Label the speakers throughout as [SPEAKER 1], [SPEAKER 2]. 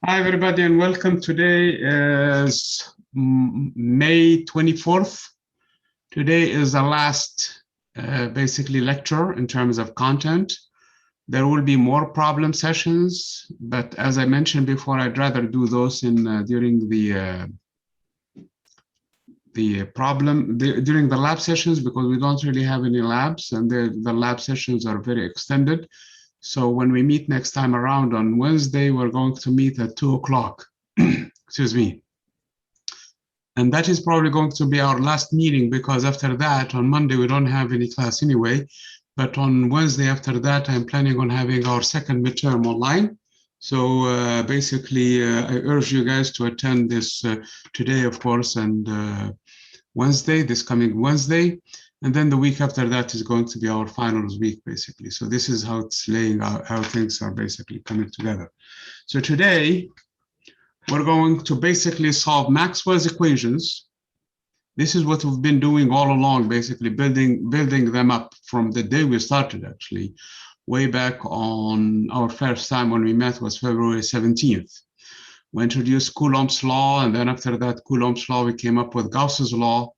[SPEAKER 1] Hi, everybody, and welcome. Today is May 24th. Today is the last, basically, lecture in terms of content. There will be more problem sessions, but as I mentioned before, I'd rather do those during during the lab sessions, because we don't really have any labs, and the lab sessions are very extended. So when we meet next time around on Wednesday, we're going to meet at 2 o'clock. Excuse me. And that is probably going to be our last meeting, because after that, on Monday, we don't have any class anyway. But on Wednesday after that, I'm planning on having our second midterm online. So basically, I urge you guys to attend this today, of course, and Wednesday, this coming Wednesday. And then the week after that is going to be our finals week, basically. So this is how it's laying out, how things are basically coming together. So today, we're going to basically solve Maxwell's equations. This is what we've been doing all along, basically building them up from the day we started, actually. Way back on our first time when we met was February 17th. We introduced Coulomb's law, and then after that Coulomb's law, we came up with Gauss's law.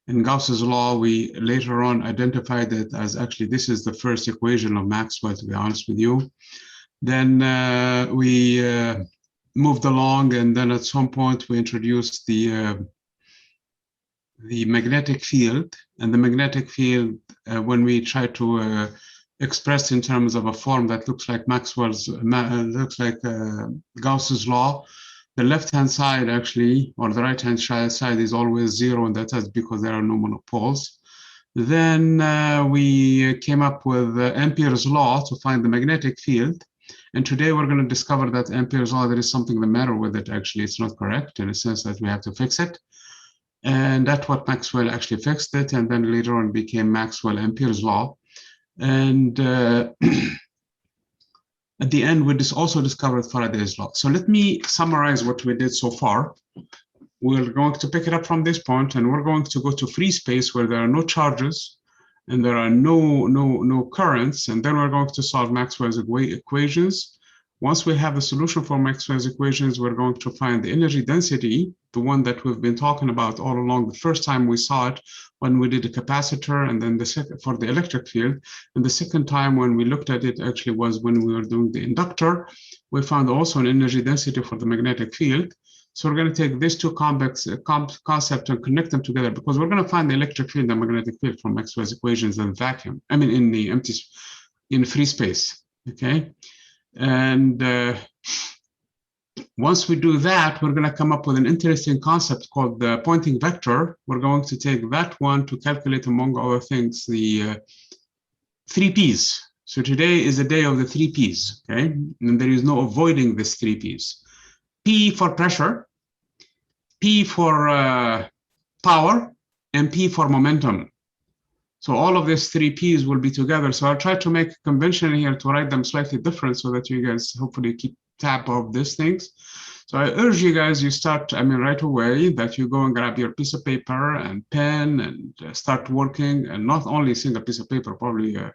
[SPEAKER 1] In Gauss's law, we later on identified it as actually this is the first equation of Maxwell, to be honest with you. Then we moved along, and then at some point we introduced the magnetic field. And the magnetic field, when we try to express in terms of a form that looks like Gauss's law, the left-hand side actually, or the right-hand side is always zero, and that's because there are no monopoles. Then we came up with Ampere's law to find the magnetic field. And today we're going to discover that Ampere's law, there is something the matter with it. Actually, it's not correct in a sense that we have to fix it. And that's what Maxwell actually fixed it. And then later on became Maxwell-Ampere's law. And at the end, we also discovered Faraday's law. So let me summarize what we did so far. We're going to pick it up from this point, and we're going to go to free space where there are no charges and there are no currents, and then we're going to solve Maxwell's equations. Once we have the solution for Maxwell's equations, we're going to find the energy density, the one that we've been talking about all along. The first time we saw it when we did a capacitor, and then the second for the electric field. And the second time when we looked at it actually was when we were doing the inductor. We found also an energy density for the magnetic field. So we're going to take these two concepts and connect them together, because we're going to find the electric field and magnetic field from Maxwell's equations in vacuum. I mean, in free space. Okay. And once we do that, we're going to come up with an interesting concept called the pointing vector. We're going to take that one to calculate, among other things, the 3 P's. So today is the day of the 3 P's, okay? And there is no avoiding this 3 P's. P for pressure, P for power, and P for momentum. So all of these 3 P's will be together. So I'll try to make a convention here to write them slightly different so that you guys hopefully keep tab of these things. So I urge you guys, you start, right away, that you go and grab your piece of paper and pen and start working, and not only a single piece of paper, probably a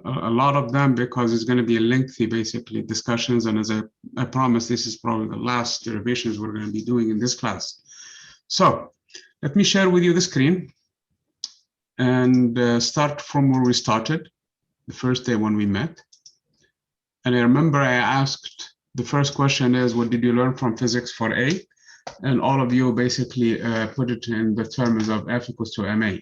[SPEAKER 1] lot of them, because it's going to be a lengthy, basically, discussions. And as I promised, this is probably the last derivations we're going to be doing in this class. So let me share with you the screen and start from where we started, the first day when we met. And I remember I asked, the first question is, what did you learn from physics 4A? And all of you basically put it in the terms of F equals to MA.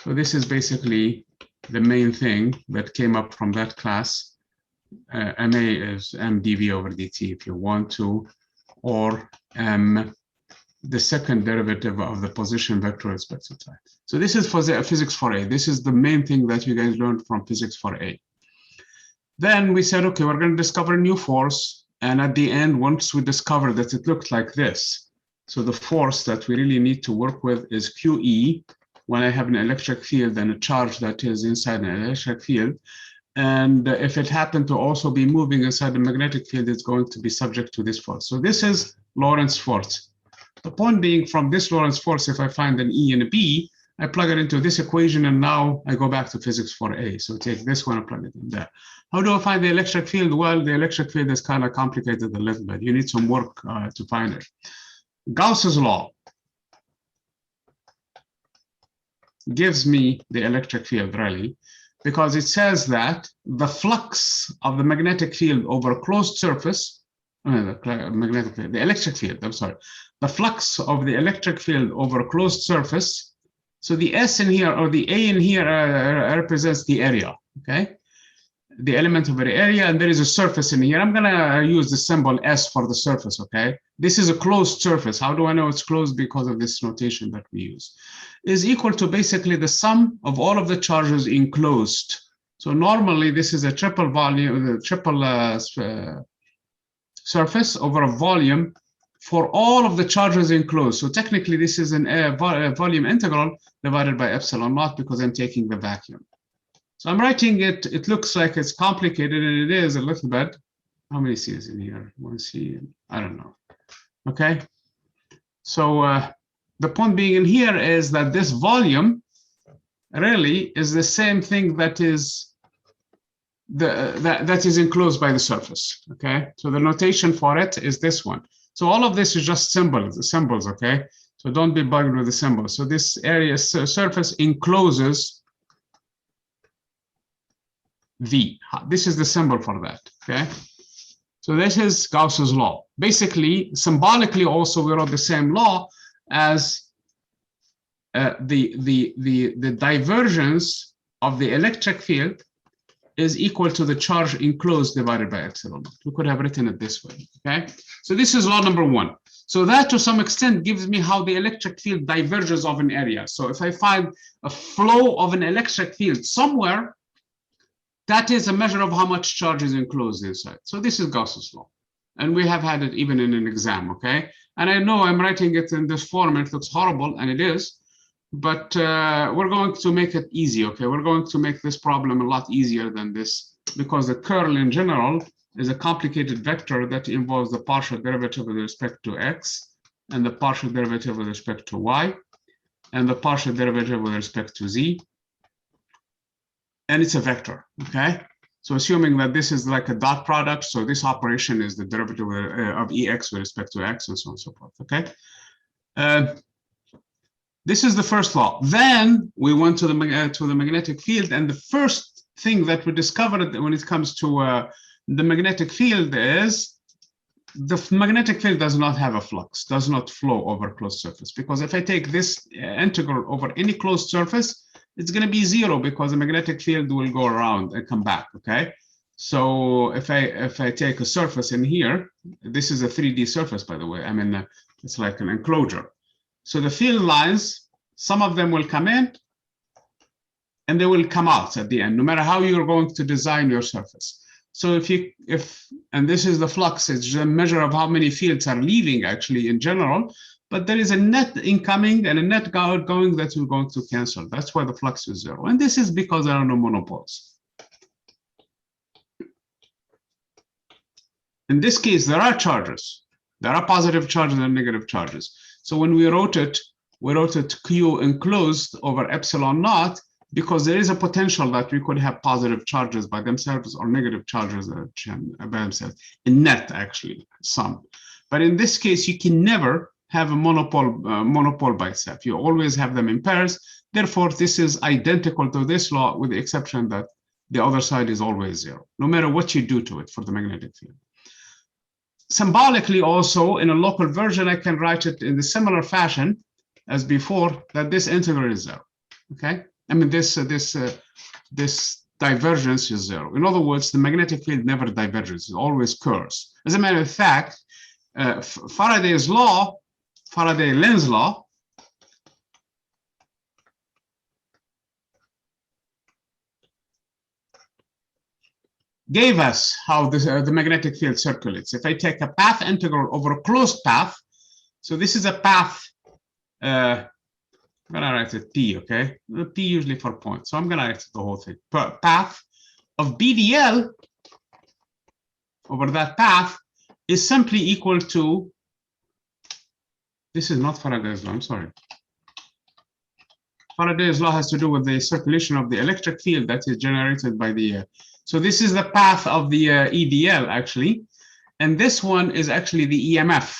[SPEAKER 1] So this is basically the main thing that came up from that class. MA is M dV over dt if you want to, or M, the second derivative of the position vector in spectral time. So this is for the physics 4A. This is the main thing that you guys learned from physics 4A. Then we said, okay, we're going to discover a new force. And at the end, once we discover that it looked like this, so the force that we really need to work with is QE, when I have an electric field and a charge that is inside an electric field. And if it happened to also be moving inside the magnetic field, it's going to be subject to this force. So this is Lorentz force. The point being, from this Lorentz force, if I find an E and a B, I plug it into this equation, and now I go back to physics 4a. So take this one and plug it in there. How do I find the electric field? Well, the electric field is kind of complicated a little bit. You need some work to find it. Gauss's law gives me the electric field, really, because it says that the flux of the magnetic field over a closed surface, the electric field, I'm sorry, the flux of the electric field over a closed surface. So the S in here, or the A in here, represents the area, okay? The element of the area, and there is a surface in here. I'm gonna use the symbol S for the surface, okay? This is a closed surface. How do I know it's closed? Because of this notation that we use. Is equal to basically the sum of all of the charges enclosed. So normally this is a triple volume, surface over a volume for all of the charges enclosed. So technically this is a volume integral divided by epsilon naught, because I'm taking the vacuum. So I'm writing it, it looks like it's complicated, and it is a little bit. How many C's in here? One C, I don't know. Okay. So the point being in here is that this volume really is the same thing that is that is enclosed by the surface. Okay. So the notation for it is this one. So all of this is just symbols, okay? So don't be bugged with the symbols. So this area surface encloses V. This is the symbol for that, okay? So this is Gauss's law. Basically, symbolically also, we wrote the same law as the divergence of the electric field is equal to the charge enclosed divided by epsilon. We could have written it this way, okay? So this is law number one. So that to some extent gives me how the electric field diverges of an area. So if I find a flow of an electric field somewhere, that is a measure of how much charge is enclosed inside. So this is Gauss's law. And we have had it even in an exam, okay? And I know I'm writing it in this form, and it looks horrible, and it is. But we're going to make it easy, okay? We're going to make this problem a lot easier than this, because the curl in general is a complicated vector that involves the partial derivative with respect to x, and the partial derivative with respect to y, and the partial derivative with respect to z. And it's a vector, okay? So assuming that this is like a dot product, so this operation is the derivative of ex with respect to x, and so on and so forth, okay? This is the first law. Then we went to the magnetic field, and the first thing that we discovered when it comes to the magnetic field is the magnetic field does not have a flux, does not flow over a closed surface. Because if I take this integral over any closed surface, it's going to be zero, because the magnetic field will go around and come back, okay? So if I take a surface in here, this is a 3D surface, by the way. I mean, it's like an enclosure. So the field lines, some of them will come in, and they will come out at the end, no matter how you're going to design your surface. So and this is the flux, it's a measure of how many fields are leaving actually in general, but there is a net incoming and a net outgoing that you're going to cancel. That's why the flux is zero. And this is because there are no monopoles. In this case, there are charges. There are positive charges and negative charges. So when we wrote it Q enclosed over epsilon naught, because there is a potential that we could have positive charges by themselves or negative charges by themselves, in net actually, sum. But in this case, you can never have a monopole by itself. You always have them in pairs. Therefore, this is identical to this law, with the exception that the other side is always zero, no matter what you do to it for the magnetic field. Symbolically also, in a local version, I can write it in the similar fashion as before, that this integral is zero, okay? I mean, this divergence is zero. In other words, the magnetic field never diverges, it always curls. As a matter of fact, Faraday's law, Faraday-Lenz law, gave us how the magnetic field circulates. If I take a path integral over a closed path, so this is a path, I'm gonna write it P, okay? P usually for points, so I'm gonna write the whole thing. Path of BDL over that path is simply equal to, this is not Faraday's law, I'm sorry. Faraday's law has to do with the circulation of the electric field that is generated by the, so this is the path of the EDL actually, and this one is actually the EMF.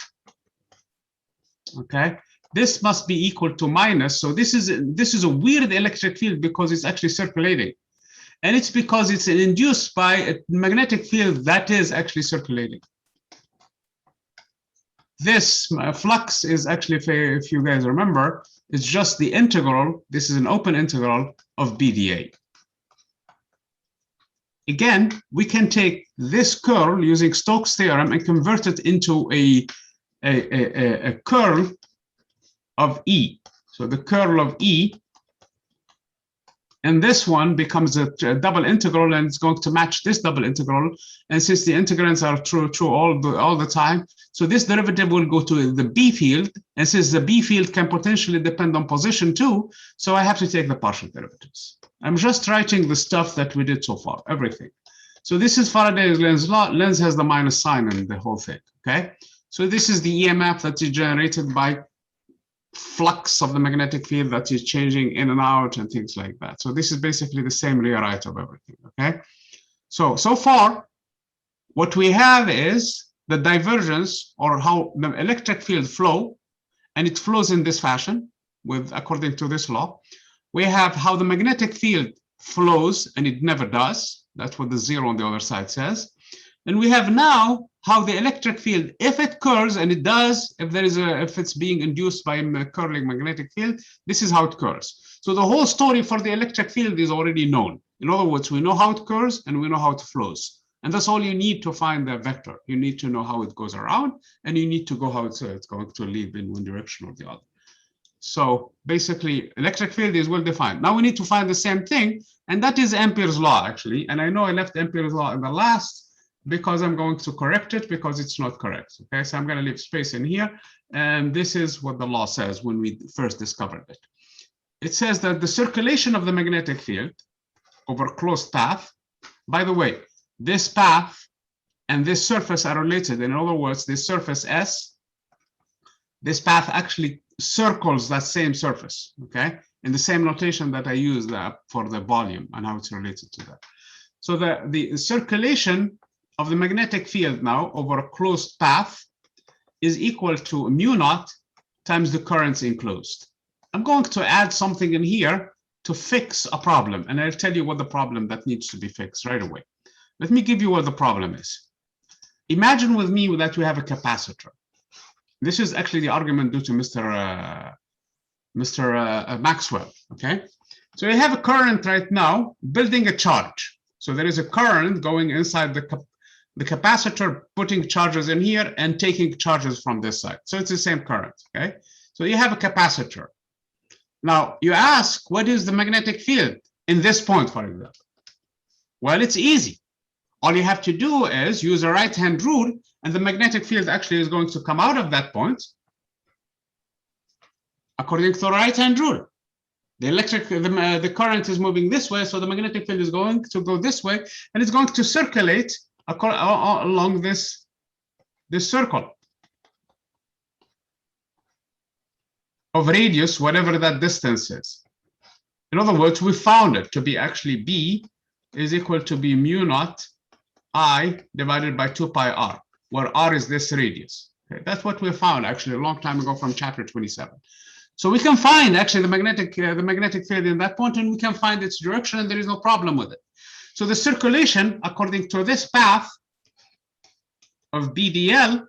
[SPEAKER 1] Okay, this must be equal to minus. So this is a weird electric field because it's actually circulating, and it's because it's induced by a magnetic field that is actually circulating. This flux is actually, if you guys remember, it's just the integral. This is an open integral of BdA. Again, we can take this curl using Stokes' theorem and convert it into a curl of E. So the curl of E, and this one becomes a double integral, and it's going to match this double integral. And since the integrands are true all the time, so this derivative will go to the B field. And since the B field can potentially depend on position too, so I have to take the partial derivatives. I'm just writing the stuff that we did so far, everything. So this is Faraday's Lenz's law. Lenz has the minus sign in the whole thing, okay? So this is the EMF that is generated by flux of the magnetic field that is changing in and out and things like that. So this is basically the same rewrite of everything, okay? So far, what we have is the divergence, or how the electric field flow, and it flows in this fashion according to this law. We have how the magnetic field flows, and it never does. That's what the zero on the other side says. And we have now how the electric field, if it curls, and it does, if it's being induced by a curling magnetic field, this is how it curls. So the whole story for the electric field is already known. In other words, we know how it curls and we know how it flows. And that's all you need to find the vector. You need to know how it goes around, and you need to go how it's going to leave in one direction or the other. So basically, electric field is well defined. Now we need to find the same thing, and that is Ampere's law, actually. And I know I left Ampere's law in the last, because I'm going to correct it because it's not correct. Okay, so I'm going to leave space in here. And this is what the law says when we first discovered it. It says that the circulation of the magnetic field over a closed path, by the way, this path and this surface are related. In other words, this surface S, this path actually circles that same surface, okay, in the same notation that I used for the volume and how it's related to that. So the circulation of the magnetic field now over a closed path is equal to mu naught times the currents enclosed. I'm going to add something in here to fix a problem, and I'll tell you what the problem that needs to be fixed right away. Let me give you what the problem is. Imagine with me that we have a capacitor. This is actually the argument due to Mr. Maxwell, okay? So you have a current right now building a charge. So there is a current going inside the capacitor, putting charges in here and taking charges from this side. So it's the same current, okay? So you have a capacitor. Now you ask, what is the magnetic field in this point, for example? Well, it's easy. All you have to do is use a right-hand rule, and the magnetic field actually is going to come out of that point according to the right-hand rule. The current is moving this way, so the magnetic field is going to go this way, and it's going to circulate along this circle of radius, whatever that distance is. In other words, we found it to be actually B is equal to be mu naught I divided by 2 pi r, where r is this radius. Okay, that's what we found actually a long time ago from chapter 27. So we can find actually the magnetic field in that point, and we can find its direction, and there is no problem with it. So the circulation, according to this path of BDL,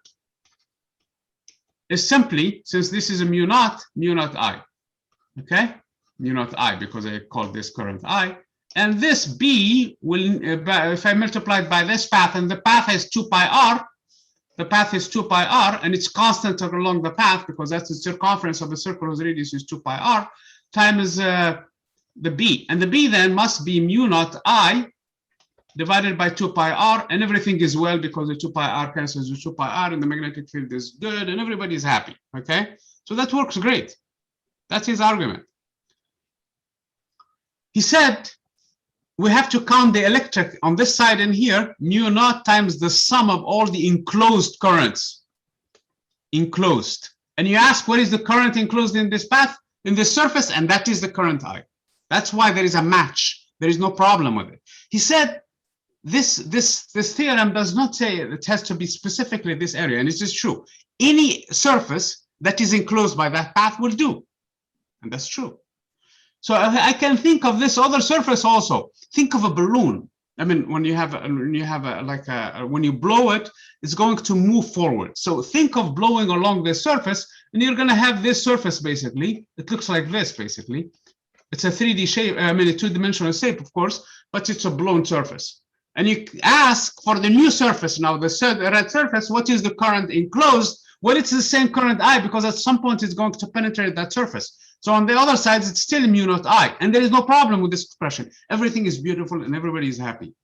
[SPEAKER 1] is simply, since this is a mu naught I, okay? Mu naught I, because I call this current I. And this B will, if I multiply it by this path, and the path is 2 pi r, the path is 2 pi r, and it's constant along the path because that's the circumference of the circle whose radius is 2 pi r, times the B. And the B then must be mu naught I divided by 2 pi r, and everything is well because the 2 pi r cancels the 2 pi r, and the magnetic field is good, and everybody's happy, okay? So that works great. That's his argument. He said, we have to count the electric on this side in here, mu naught times the sum of all the enclosed currents. Enclosed. And you ask, what is the current enclosed in this path? in the surface, and that is the current I. That's why there is a match. There is no problem with it. He said this theorem does not say it has to be specifically this area, and it is true. Any surface that is enclosed by that path will do, and that's true. So I can think of this other surface also. Think of a balloon. I mean, when you blow it, it's going to move forward. So think of blowing along this surface, and you're going to have this surface basically. It looks like this basically. It's a 3D shape, I mean a two-dimensional shape, of course, but it's a blown surface. And you ask for the new surface now, the red surface, what is the current enclosed? Well, it's the same current I, because at some point it's going to penetrate that surface. So on the other side, it's still mu naught I, and there is no problem with this expression. Everything is beautiful and everybody is happy.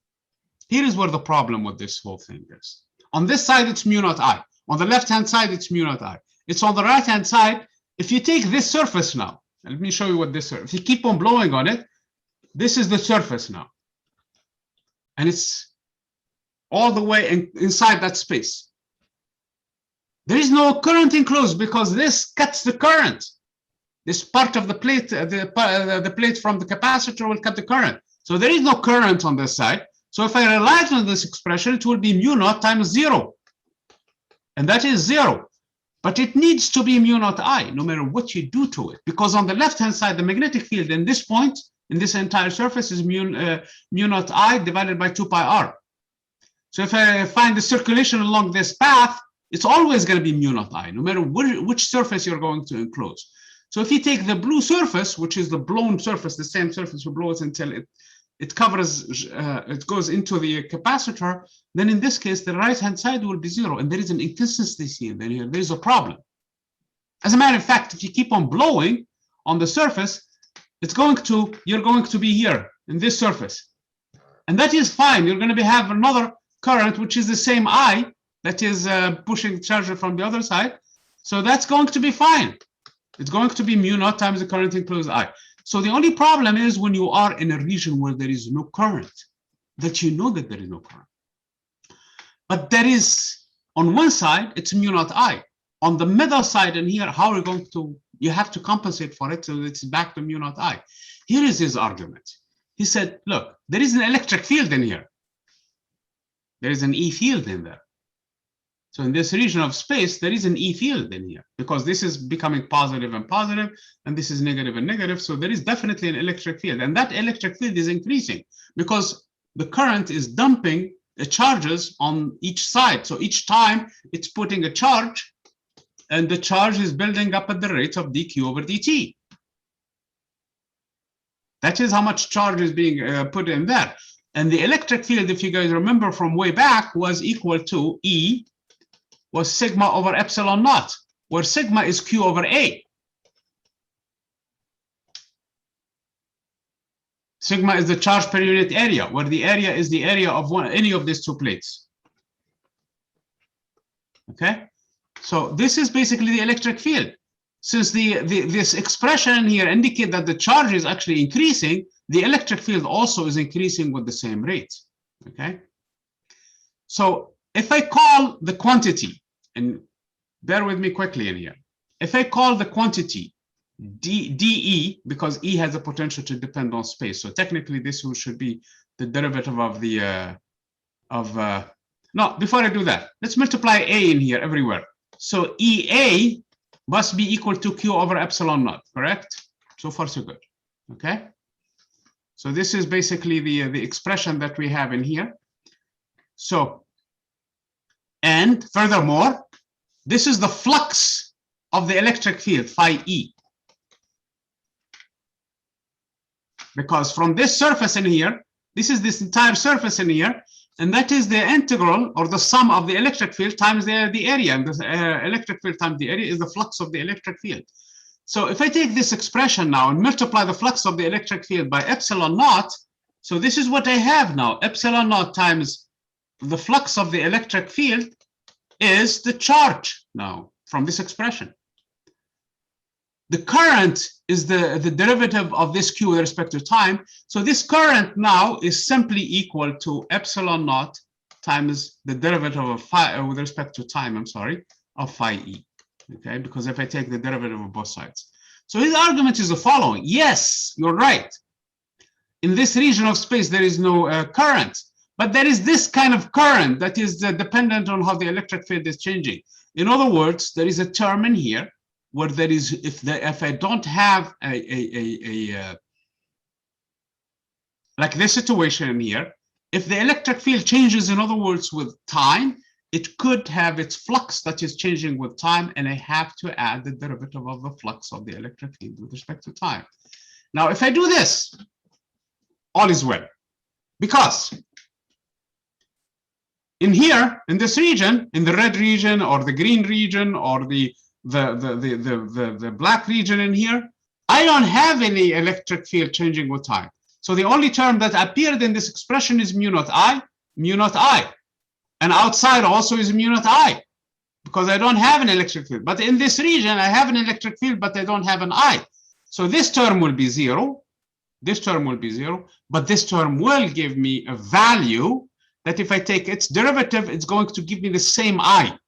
[SPEAKER 1] Here is where the problem with this whole thing is. On this side, it's mu naught I. On the left-hand side, it's mu naught I. It's on the right-hand side. If you take this surface now, let me show you what this surface, if you keep on blowing on it, this is the surface now. And it's all the way inside that space. There is no current enclosed because this cuts the current. This part of the plate, the plate from the capacitor will cut the current. So there is no current on this side. So if I rely on this expression, it will be mu naught times 0. And that is 0. But it needs to be mu naught I, no matter what you do to it. Because on the left-hand side, the magnetic field in this point, in this entire surface, is mu naught I divided by 2 pi r. So if I find the circulation along this path, it's always going to be mu naught I, no matter which surface you're going to enclose. So if you take the blue surface, which is the blown surface, the same surface we blow it until it covers, it goes into the capacitor, then in this case, the right-hand side will be 0, and there is an inconsistency in there. There is a problem. As a matter of fact, if you keep on blowing on the surface, you're going to be here in this surface. And that is fine. You're going to have another current, which is the same I, that is pushing charge from the other side. So that's going to be fine. It's going to be mu naught times the current enclosed I. So the only problem is when you are in a region where there is no current, that you know that there is no current. But there is, on one side, it's mu naught I. On the middle side in here, how are you going to, you have to compensate for it, so it's back to mu naught I. Here is his argument. He said, look, there is an electric field in here. There is an E field in there. So in this region of space, there is an E field in here, because this is becoming positive and positive, and this is negative and negative. So there is definitely an electric field, and that electric field is increasing because the current is dumping the charges on each side. So each time it's putting a charge, and the charge is building up at the rate of dq over dt. That is how much charge is being put in there. And the electric field, if you guys remember from way back, was equal to E was sigma over epsilon naught, where sigma is Q over A. Sigma is the charge per unit area, where the area is the area of any of these two plates. Okay, so this is basically the electric field. Since this expression here indicates that the charge is actually increasing, the electric field also is increasing with the same rate. Okay, so if I call the quantity, and bear with me quickly in here, if I call the quantity dE, because E has a potential to depend on space, so technically this should be the derivative of the no, before I do that, let's multiply A in here everywhere. So EA must be equal to Q over epsilon naught, correct? So far so good. Okay, so this is basically the expression that we have in here. So, and furthermore, this is the flux of the electric field, phi E. Because from this surface in here, this is this entire surface in here, and that is the integral or the sum of the electric field times the area. And the electric field times the area is the flux of the electric field. So if I take this expression now and multiply the flux of the electric field by epsilon naught, so this is what I have now. Epsilon naught times the flux of the electric field is the charge now from this expression. The current is the derivative of this Q with respect to time. So this current now is simply equal to epsilon naught times the derivative of phi with respect to time, I'm sorry, of phi E. Okay, because if I take the derivative of both sides. So his argument is the following. Yes, you're right. In this region of space, there is no current, but there is this kind of current that is dependent on how the electric field is changing. In other words, there is a term in here where there is, if I don't have like this situation in here, if the electric field changes, in other words, with time, it could have its flux that is changing with time, and I have to add the derivative of the flux of the electric field with respect to time. Now, if I do this, all is well, because in here, in this region, in the red region or the green region or the black region in here, I don't have any electric field changing with time. So the only term that appeared in this expression is mu naught I, and outside also is mu naught I, because I don't have an electric field. But in this region, I have an electric field, but I don't have an I. So this term will be 0. This term will be 0, but this term will give me a value that if I take its derivative, it's going to give me the same I.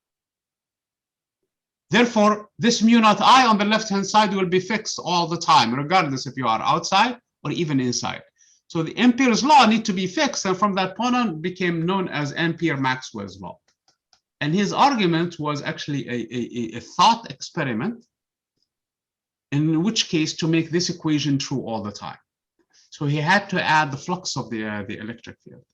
[SPEAKER 1] Therefore, this mu naught I on the left-hand side will be fixed all the time, regardless if you are outside or even inside. So the Ampere's law need to be fixed, and from that point on became known as Ampere-Maxwell's law. And his argument was actually a thought experiment, in which case to make this equation true all the time. So he had to add the flux of the electric field,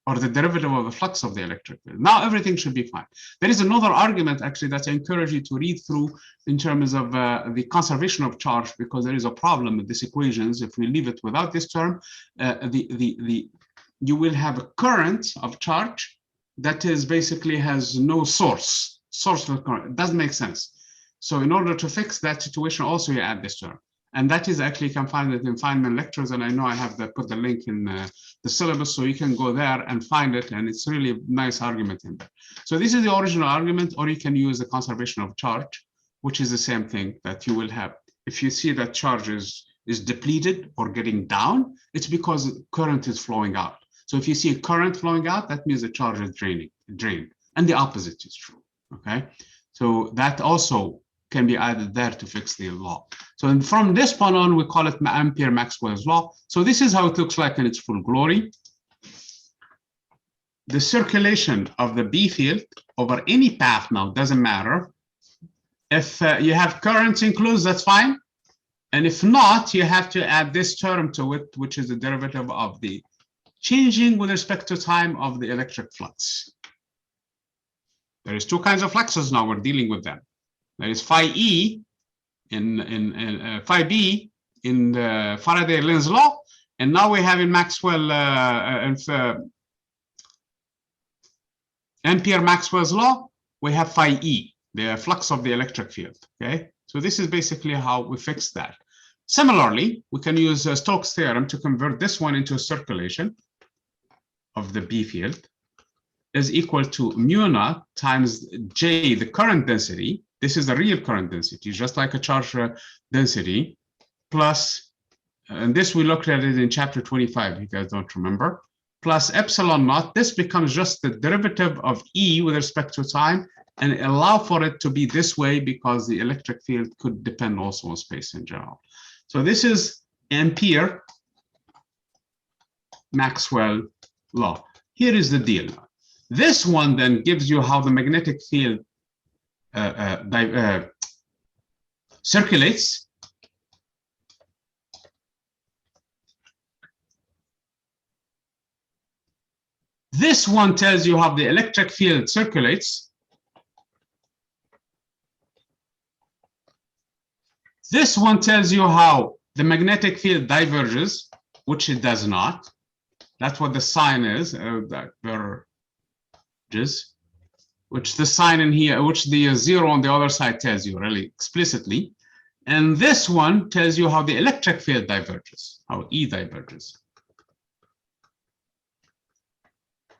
[SPEAKER 1] or the derivative of the flux of the electric field. Now everything should be fine. There is another argument actually that I encourage you to read through in terms of the conservation of charge, because there is a problem with these equations. If we leave it without this term, you will have a current of charge that is basically has no sourceless current. It doesn't make sense. So in order to fix that situation, also you add this term. And that is actually, you can find it in Feynman lectures, and I know I have put the link in the syllabus, so you can go there and find it, and it's really a nice argument in there. So this is the original argument, or you can use the conservation of charge, which is the same thing that you will have. If you see that charge is depleted or getting down, it's because current is flowing out. So if you see a current flowing out, that means the charge is drained, and the opposite is true, okay? So that also can be added there to fix the law. So from this point on, we call it Ampere-Maxwell's law. So this is how it looks like in its full glory. The circulation of the B field over any path now doesn't matter. If you have currents enclosed, that's fine. And if not, you have to add this term to it, which is the derivative of the changing with respect to time of the electric flux. There is two kinds of fluxes now, we're dealing with them. There is phi E phi B in the Faraday-Lenz law, and now we have in Ampere-Maxwell's law, we have phi E, the flux of the electric field, okay? So this is basically how we fix that. Similarly, we can use Stokes' theorem to convert this one into a circulation of the B field is equal to mu naught times J, the current density. This is the real current density, just like a charge density, plus, and this we looked at it in chapter 25, you guys don't remember, plus epsilon naught. This becomes just the derivative of E with respect to time, and allow for it to be this way because the electric field could depend also on space in general. So this is Ampere-Maxwell law. Here is the deal. This one then gives you how the magnetic field circulates. This one tells you how the electric field circulates. This one tells you how the magnetic field diverges, which it does not. That's what the sign is, diverges, which the sign in here, which the 0 on the other side tells you really explicitly. And this one tells you how the electric field diverges, how E diverges.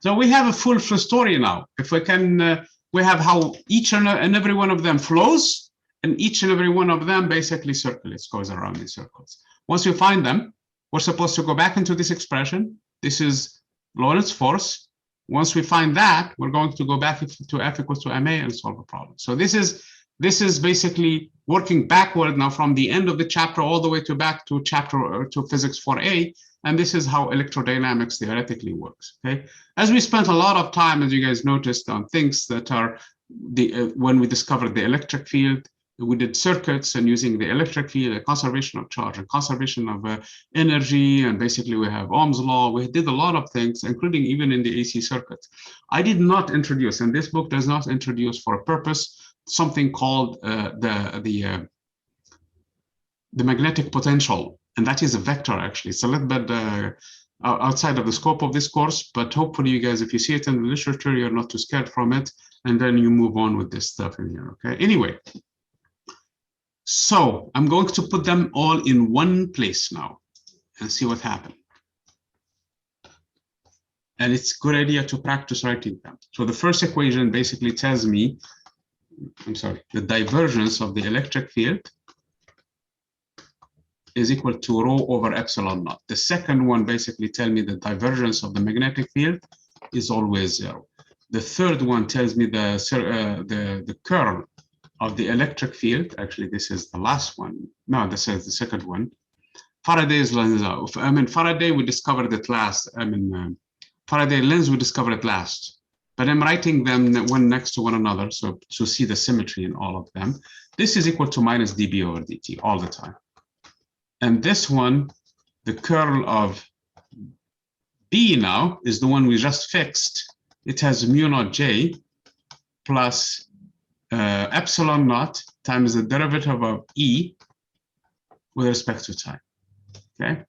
[SPEAKER 1] So we have a full story now. If we can, we have how each and every one of them flows, and each and every one of them basically circulates, goes around in circles. Once we find them, we're supposed to go back into this expression. This is Lorentz force. Once we find that, we're going to go back to F equals to ma and solve the problem. So this is this is basically working backward now from the end of the chapter all the way to back to to physics 4A. And this is how electrodynamics theoretically works. Okay, as we spent a lot of time, as you guys noticed, on things that are when we discovered the electric field, we did circuits and using the electric field, a conservation of charge and conservation of energy, and basically we have Ohm's law. We did a lot of things, including even in the AC circuit. I did not introduce, and this book does not introduce for a purpose, something called the magnetic potential. And that is a vector, actually. It's a little bit outside of the scope of this course, but hopefully you guys, if you see it in the literature, you're not too scared from it, and then you move on with this stuff in here, okay? Anyway, so I'm going to put them all in one place now and see what happens. And it's a good idea to practice writing them. So the first equation basically tells me, the divergence of the electric field is equal to rho over epsilon naught. The second one basically tells me the divergence of the magnetic field is always 0. The third one tells me the curl of the electric field. Actually, this is the last one. No, this is the second one. Faraday's lens. Faraday we discovered it last. Faraday lens we discovered it last. But I'm writing them one next to one another, so to see the symmetry in all of them. This is equal to minus dB over dt all the time. And this one, the curl of B now, is the one we just fixed. It has mu naught J plus epsilon naught times the derivative of E with respect to time, okay?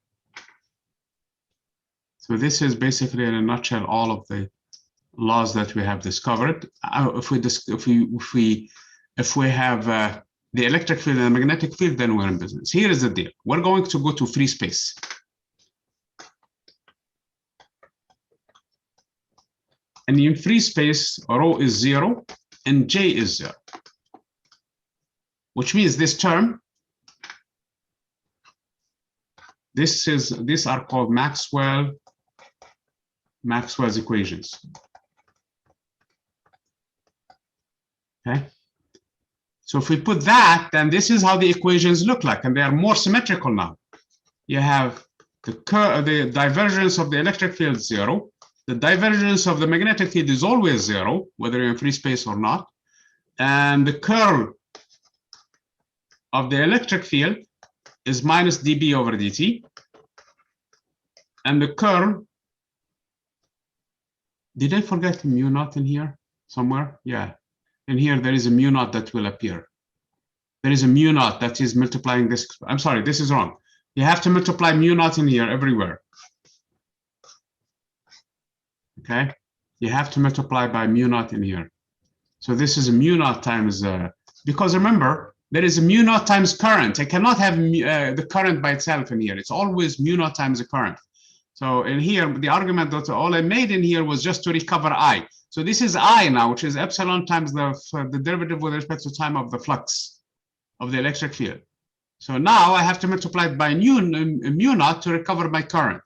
[SPEAKER 1] So this is basically, in a nutshell, all of the laws that we have discovered. If we have the electric field and the magnetic field, then we're in business. Here is the deal. We're going to go to free space. And in free space, rho is 0 and J is 0. Which means this term, these are called Maxwell's equations. Okay. So if we put that, then this is how the equations look like, and they are more symmetrical now. You have the divergence of the electric field 0. The divergence of the magnetic field is always 0, whether you're in free space or not. And the curl of the electric field is minus dB over dt. And the curl, did I forget mu naught in here somewhere? Yeah. In here, there is a mu naught that will appear. There is a mu naught that is multiplying this. I'm sorry, this is wrong. You have to multiply mu naught in here everywhere. Okay? You have to multiply by mu naught in here. So this is a mu naught times, because remember, there is a mu naught times current. I cannot have the current by itself in here. It's always mu naught times the current. So in here, the argument that all I made in here was just to recover I. So this is I now, which is epsilon times the derivative with respect to time of the flux of the electric field. So now I have to multiply it by mu naught to recover my current.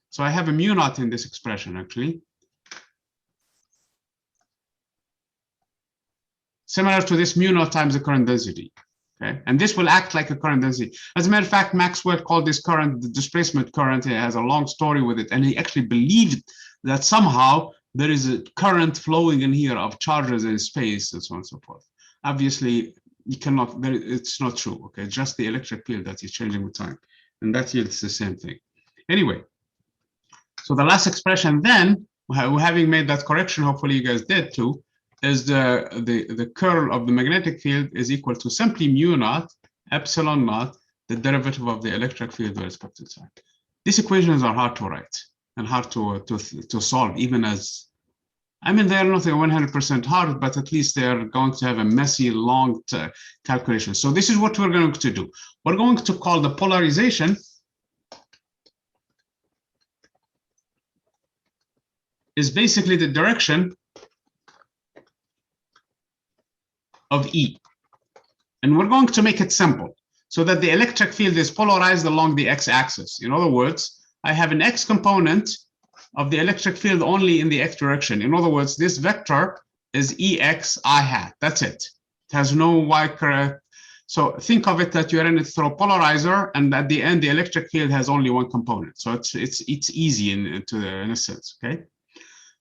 [SPEAKER 1] So I have a mu naught in this expression, actually. Similar to this mu naught times the current density. Okay, and this will act like a current density. As a matter of fact, Maxwell called this current the displacement current. It has a long story with it, and he actually believed that somehow there is a current flowing in here of charges in space and so on and so forth. Obviously, you cannot. It's not true. Okay, it's just the electric field that is changing with time, and that yields the same thing. Anyway, so the last expression then, having made that correction, hopefully you guys did too, is the curl of the magnetic field is equal to simply mu naught epsilon naught, the derivative of the electric field with respect to time. These equations are hard to write and hard to solve, even as, I mean, they're not 100% hard, but at least they're going to have a messy, long calculation. So this is what we're going to do. We're going to call the polarization is basically the direction of E. And we're going to make it simple so that the electric field is polarized along the x-axis. In other words, I have an x component of the electric field only in the x direction. In other words, this vector is Ex I hat. That's it. It has no y correct. So think of it that you're in it through a polarizer, and at the end, the electric field has only one component. So it's easy in a sense, okay?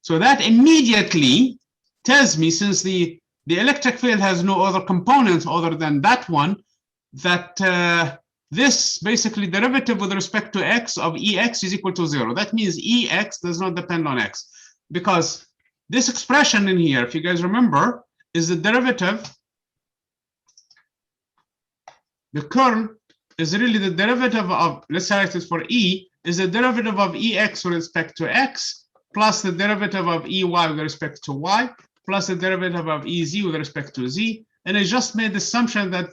[SPEAKER 1] So that immediately tells me, since the electric field has no other components other than that one, that this basically derivative with respect to x of Ex is equal to 0. That means Ex does not depend on x, because this expression in here, if you guys remember, is the derivative. The curl is really the derivative of, let's say it is for E, is the derivative of Ex with respect to x, plus the derivative of Ey with respect to y, plus the derivative of Ez with respect to z. And I just made the assumption that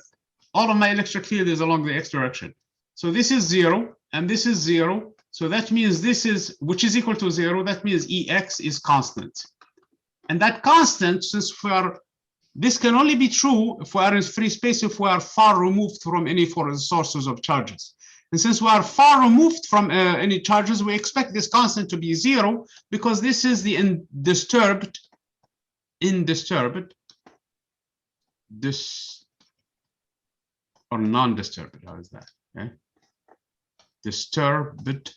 [SPEAKER 1] all of my electric field is along the x direction. So this is 0, and this is 0. So that means this is, which is equal to 0, that means Ex is constant. And that constant, since we are, this can only be true if we are in free space, if we are far removed from any foreign sources of charges. And since we are far removed from any charges, we expect this constant to be 0, because this is the undisturbed, or non-disturbed, how is that? Okay. Disturbed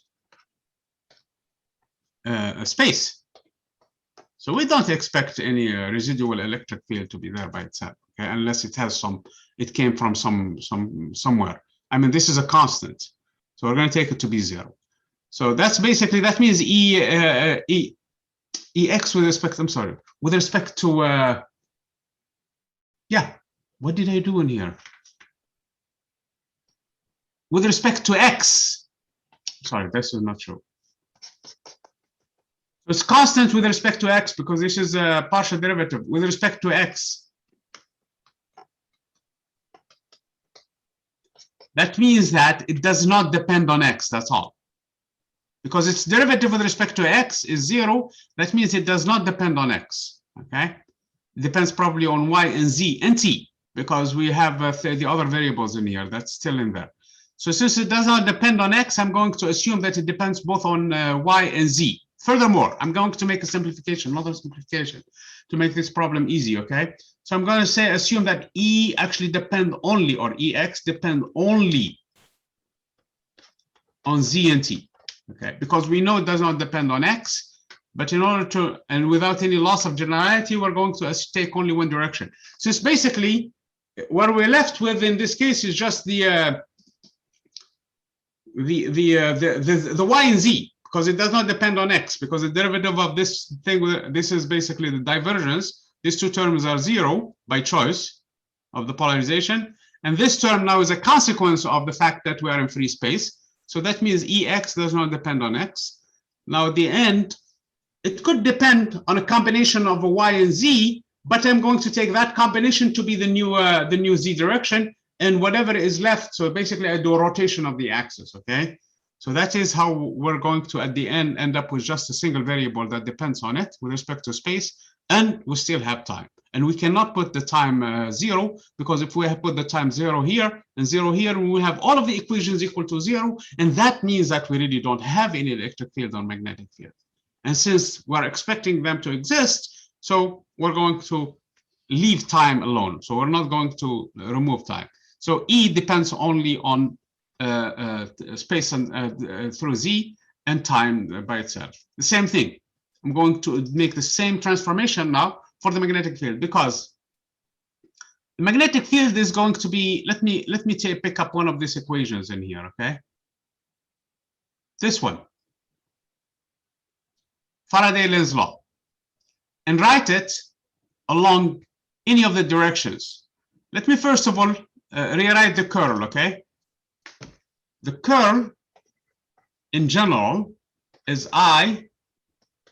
[SPEAKER 1] space. So we don't expect any residual electric field to be there by itself, okay? Unless it has some, it came from somewhere. I mean, this is a constant, so we're going to take it to be 0. So that's basically, that means Ex with respect, I'm sorry, with respect to, yeah, what did I do in here? With respect to x, sorry, this is not true. It's constant with respect to x, because this is a partial derivative with respect to x. That means that it does not depend on x, that's all. Because its derivative with respect to x is 0, that means it does not depend on x, okay? It depends probably on y and z and t, because we have the other variables in here, that's still in there. So since it does not depend on x, I'm going to assume that it depends both on y and z. Furthermore, I'm going to make a simplification, another simplification, to make this problem easy, okay? So I'm going to say, assume that E actually depend only, or Ex depend only on Z and T, okay? Because we know it does not depend on X, but in order to, and without any loss of generality, we're going to take only one direction. So it's basically, what we're left with in this case is just the Y and Z, because it does not depend on x, because the derivative of this thing, this is basically the divergence. These two terms are 0 by choice of the polarization. And this term now is a consequence of the fact that we are in free space. So that means Ex does not depend on x. Now at the end, it could depend on a combination of a y and z, but I'm going to take that combination to be the new z direction, and whatever is left. So basically I do a rotation of the axis, okay? So that is how we're going to, at the end up with just a single variable that depends on it with respect to space, and we still have time. And we cannot put the time 0, because if we put the time 0 here and 0 here, we will have all of the equations equal to 0, and that means that we really don't have any electric field or magnetic field. And since we're expecting them to exist, so we're going to leave time alone. So we're not going to remove time. So E depends only on space and through Z, and time by itself. The same thing. I'm going to make the same transformation now for the magnetic field, because the magnetic field is going to be, let me pick up one of these equations in here, okay? This one, Faraday-Lenz law, and write it along any of the directions. Let me first of all rewrite the curl, okay? The curl in general is I,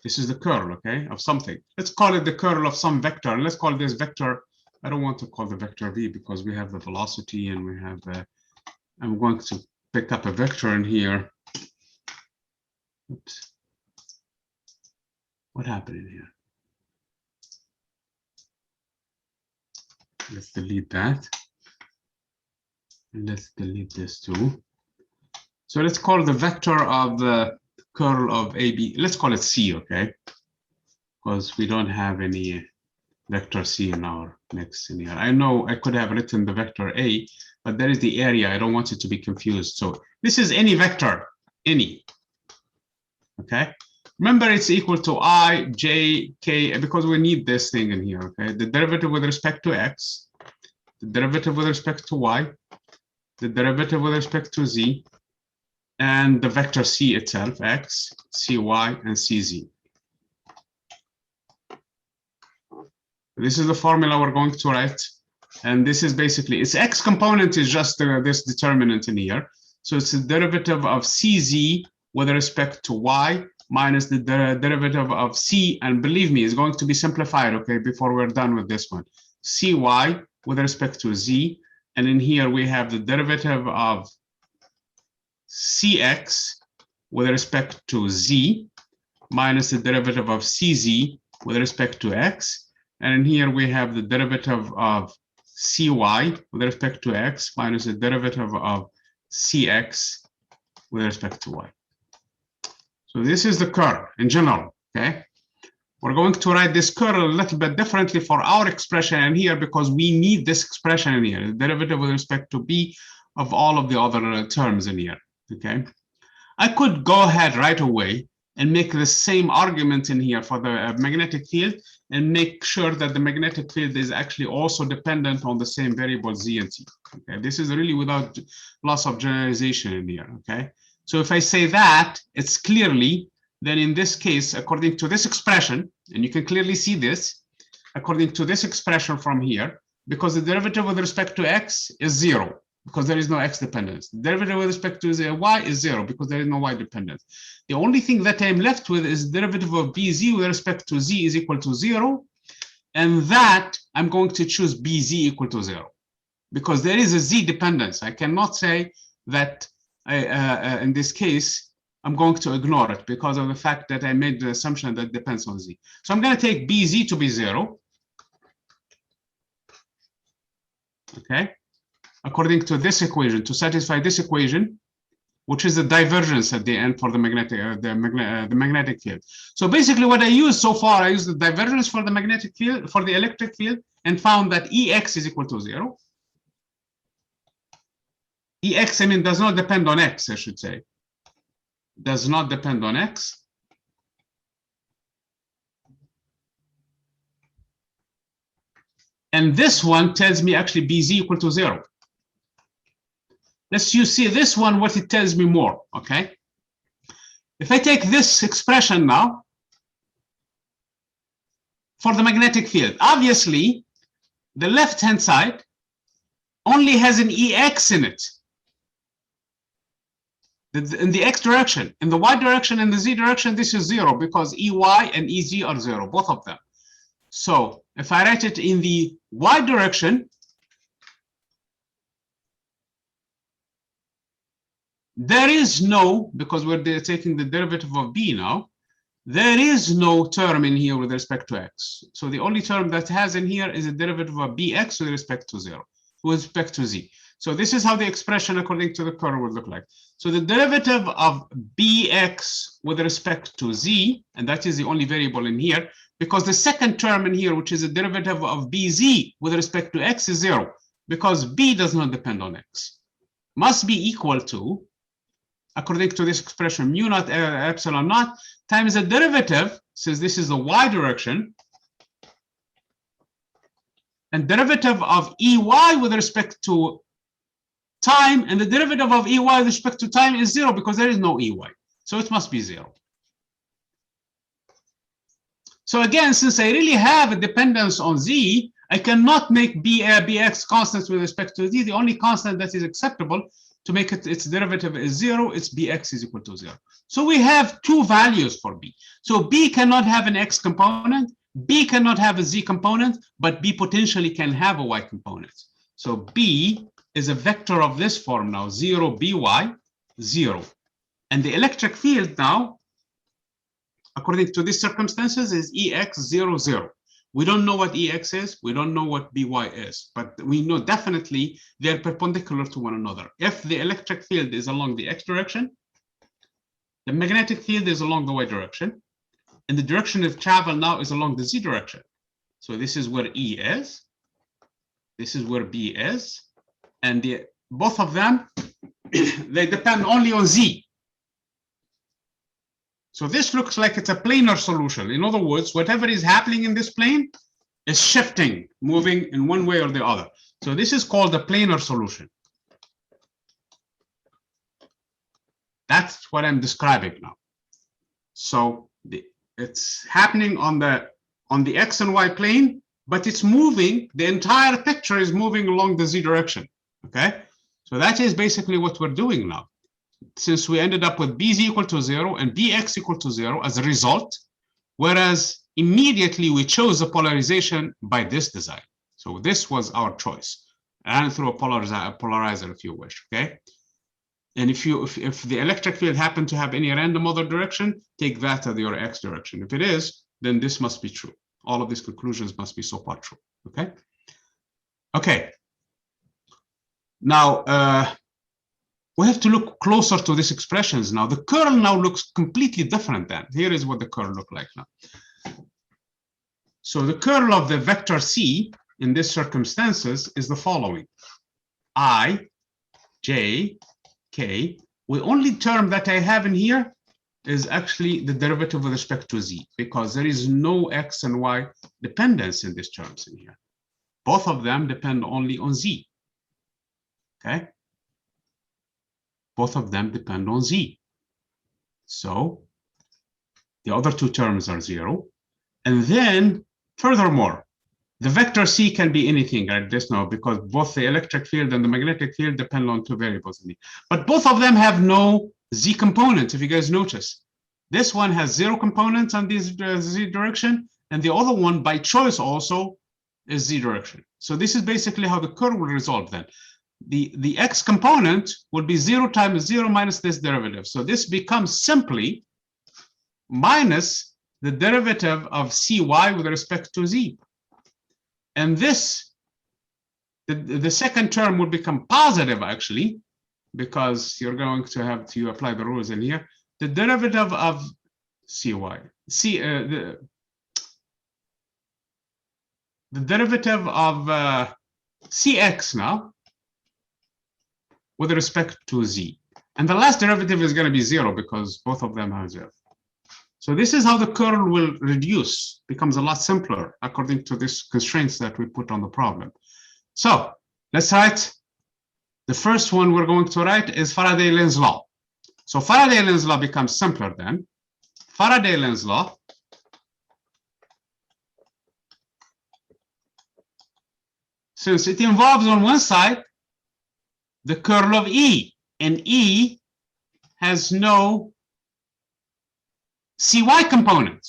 [SPEAKER 1] this is the curl, okay, of something. Let's call it the curl of some vector. And let's call this vector, I don't want to call the vector V, because we have the velocity and we have, I'm going to pick up a vector in here. Oops. What happened in here? Let's delete that. And let's delete this too. So let's call the vector of the curl of AB, let's call it C, okay? Because we don't have any vector C in our next in here. I know I could have written the vector A, but there is the area. I don't want it to be confused. So this is any vector, any. Okay. Remember, it's equal to I, J, K, because we need this thing in here. Okay. The derivative with respect to X, the derivative with respect to Y, the derivative with respect to Z, and the vector C itself, X, CY, and CZ. This is the formula we're going to write. And this is basically, its X component is just this determinant in here. So it's the derivative of CZ with respect to Y minus the derivative of C. And believe me, it's going to be simplified, okay, before we're done with this one. CY with respect to Z. And in here, we have the derivative of CX with respect to Z minus the derivative of CZ with respect to X. And in here, we have the derivative of CY with respect to X minus the derivative of CX with respect to Y. So this is the curve in general, okay? We're going to write this curve a little bit differently for our expression in here because we need this expression in here, the derivative with respect to B of all of the other terms in here, okay? I could go ahead right away and make the same argument in here for the magnetic field and make sure that the magnetic field is actually also dependent on the same variable Z and T. Okay, this is really without loss of generalization in here. Okay, so if I say that, it's clearly then in this case, according to this expression, and you can clearly see this, according to this expression from here, because the derivative with respect to X is 0. Because there is no X dependence. The derivative with respect to Y is 0 because there is no Y dependence. The only thing that I'm left with is the derivative of BZ with respect to Z is equal to 0. And that I'm going to choose BZ equal to 0 because there is a Z dependence. I cannot say that in this case, I'm going to ignore it because of the fact that I made the assumption that depends on Z. So I'm going to take BZ to be 0. Okay. According to this equation, to satisfy this equation, which is the divergence at the end for the magnetic field. So basically what I used so far, I used the divergence for the magnetic field, for the electric field, and found that EX is equal to 0. EX, I mean, does not depend on X, I should say. Does not depend on X. And this one tells me actually BZ equal to 0. Let's see this one, what it tells me more, okay? If I take this expression now for the magnetic field, obviously the left-hand side only has an EX in it, in the X direction. In the Y direction and the Z direction, this is 0 because EY and EZ are 0, both of them. So if I write it in the Y direction, there is no, because we're taking the derivative of B now, there is no term in here with respect to X. So the only term that has in here is a derivative of BX with respect to 0, with respect to Z. So this is how the expression according to the curve would look like. So the derivative of BX with respect to Z, and that is the only variable in here, because the second term in here, which is a derivative of BZ with respect to X is 0, because B does not depend on X, must be equal to, according to this expression, mu naught epsilon naught times the derivative, since this is the Y direction, and derivative of EY with respect to time, and the derivative of EY with respect to time is 0 because there is no EY. So it must be 0. So again, since I really have a dependence on Z, I cannot make BX constants with respect to Z. The only constant that is acceptable to make it its derivative is 0, its BX is equal to 0. So we have two values for B. So B cannot have an X component, B cannot have a Z component, but B potentially can have a Y component. So B is a vector of this form now, 0, BY, 0. And the electric field now, according to these circumstances, is EX 0, 0. We don't know what EX is, we don't know what BY is, but we know definitely they're perpendicular to one another. If the electric field is along the X direction, the magnetic field is along the Y direction, and the direction of travel now is along the Z direction. So this is where E is. This is where B is. And both of them, they depend only on Z. So this looks like it's a planar solution. In other words, whatever is happening in this plane is shifting, moving in one way or the other. So this is called a planar solution. That's what I'm describing now. So it's happening on the X and Y plane, but it's moving, the entire picture is moving along the Z direction, okay? So that is basically what we're doing now. Since we ended up with BZ equal to 0 and BX equal to 0 as a result, whereas immediately we chose the polarization by this design. So this was our choice. And through a polarizer if you wish, okay? And if the electric field happened to have any random other direction, take that as your X direction. If it is, then this must be true. All of these conclusions must be so far true, okay? Okay. Now, we have to look closer to these expressions now. The curl now looks completely different then. Here is what the curl look like now. So the curl of the vector C in these circumstances is the following. I, J, K. The only term that I have in here is actually the derivative with respect to Z, because there is no X and Y dependence in these terms in here. Both of them depend only on Z, okay? Both of them depend on Z. So the other two terms are 0. And then furthermore, the vector C can be anything like this now, because both the electric field and the magnetic field depend on two variables in it. But both of them have no Z components, if you guys notice. This one has 0 components on this Z direction, and the other one by choice also is Z direction. So this is basically how the curve will resolve then. The X component will be 0 times 0 minus this derivative. So this becomes simply minus the derivative of Cy with respect to Z. And this, the second term will become positive actually, because you're going to have to apply the rules in here. The derivative of Cy, the derivative of Cx now with respect to Z. And the last derivative is going to be 0 because both of them have 0. So this is how the curl will reduce, becomes a lot simpler according to these constraints that we put on the problem. So let's write, the first one we're going to write is Faraday-Lenz law. So Faraday-Lenz law becomes simpler then. Faraday-Lenz law since it involves on one side the curl of E, and E has no Cy component.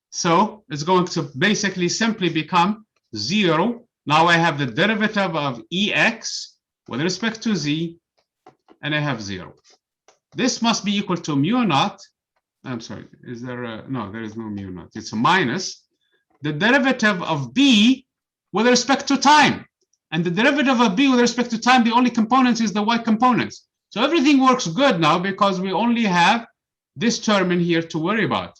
[SPEAKER 1] So it's going to basically simply become 0. Now I have the derivative of Ex with respect to Z, and I have 0. This must be equal to mu naught. I'm sorry, is there a, no, there is no mu naught. It's a minus the derivative of B with respect to time. And the derivative of B with respect to time, the only component is the Y component. So everything works good now because we only have this term in here to worry about.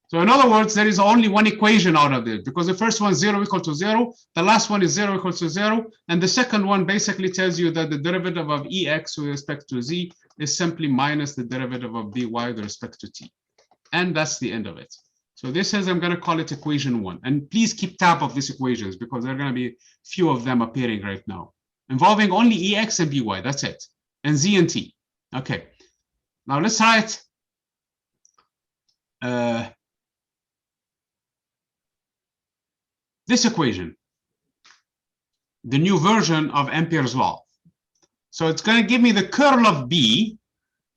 [SPEAKER 1] So in other words, there is only one equation out of it, because the first one 0 equal to 0, the last one is 0 equal to 0, and the second one basically tells you that the derivative of Ex with respect to Z is simply minus the derivative of By with respect to T. And that's the end of it. So this is, I'm going to call it equation 1. And please keep tab of these equations because there are going to be few of them appearing right now, involving only Ex and By, that's it, and Z and T. Okay, now let's write this equation, the new version of Ampere's law. So it's going to give me the curl of B,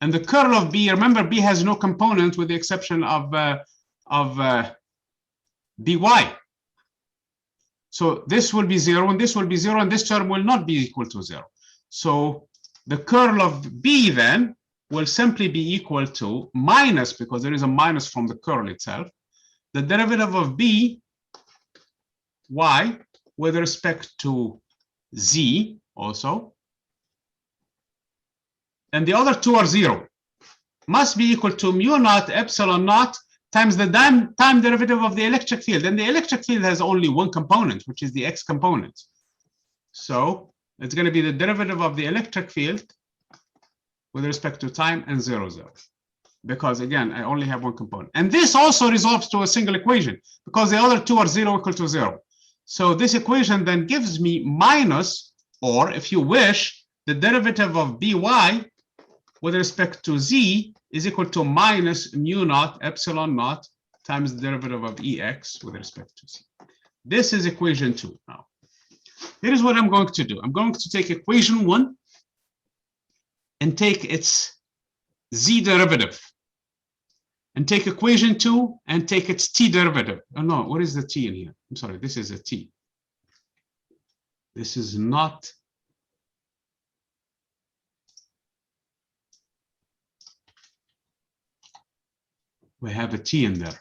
[SPEAKER 1] and the curl of B, remember B has no component with the exception of By. So this will be 0, and this will be 0, and this term will not be equal to 0. So the curl of B then will simply be equal to minus, because there is a minus from the curl itself, the derivative of B Y with respect to Z also, and the other two are 0, must be equal to mu naught epsilon naught times the time derivative of the electric field. And the electric field has only one component, which is the x component. So it's going to be the derivative of the electric field with respect to time and 0, 0. Because again, I only have one component. And this also resolves to a single equation because the other two are 0 equal to 0. So this equation then gives me minus, or if you wish, the derivative of by with respect to z is equal to minus mu naught epsilon naught times the derivative of ex with respect to z. This is equation 2 now. Here's what I'm going to do. I'm going to take equation 1 and take its z derivative, and take equation 2 and take its t derivative. Oh no, what is the t in here? I'm sorry, this is a t. This is not. We have a t in there.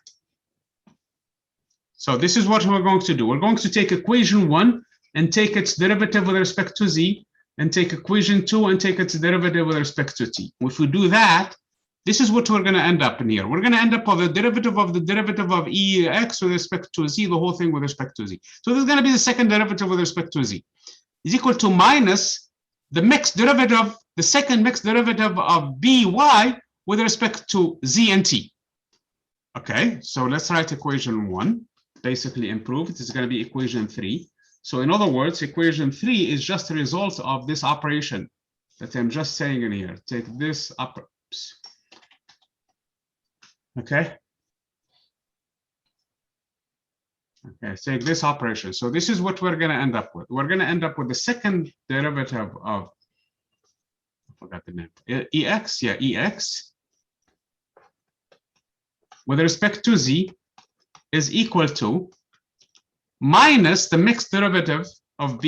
[SPEAKER 1] So this is what we're going to do. We're going to take equation 1 and take its derivative with respect to z, and take equation 2 and take its derivative with respect to t. If we do that, this is what we're going to end up in here. We're going to end up with the derivative of ex with respect to z, the whole thing with respect to z. So this is going to be the second derivative with respect to z, is equal to minus the mixed derivative, the second mixed derivative of by with respect to z and t. Okay, so let's write equation 1, basically improved. It's going to be equation 3. So in other words, equation 3 is just a result of this operation that I'm just saying in here. Take this up. Okay. Okay, take this operation. So this is what we're going to end up with. We're going to end up with the second derivative of, I forgot the name, ex, yeah, ex, with respect to z is equal to minus the mixed derivative of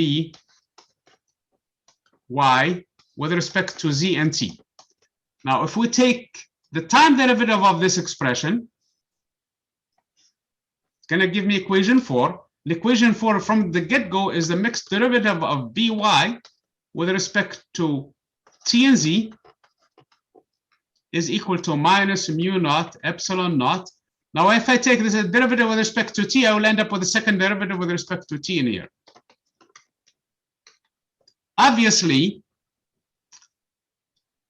[SPEAKER 1] by with respect to z and t. Now, if we take the time derivative of this expression, it's going to give me equation 4. The equation 4 from the get-go is the mixed derivative of by with respect to t and z is equal to minus mu naught epsilon naught. Now, if I take this derivative with respect to t, I will end up with the second derivative with respect to t in here. Obviously,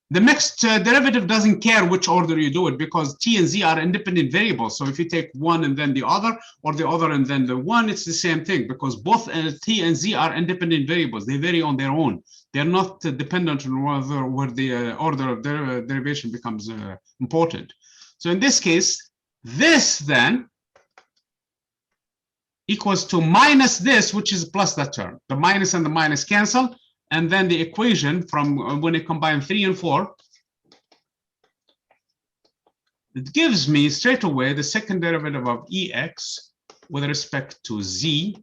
[SPEAKER 1] the mixed derivative doesn't care which order you do it, because t and z are independent variables. So if you take one and then the other, or the other and then the one, it's the same thing, because both t and z are independent variables. They vary on their own. They're not dependent on where the order of derivation becomes important. So in this case, this then equals to minus this, which is plus that term. The minus and the minus cancel. And then the equation from when you combine 3 and 4, it gives me straight away the second derivative of ex with respect to z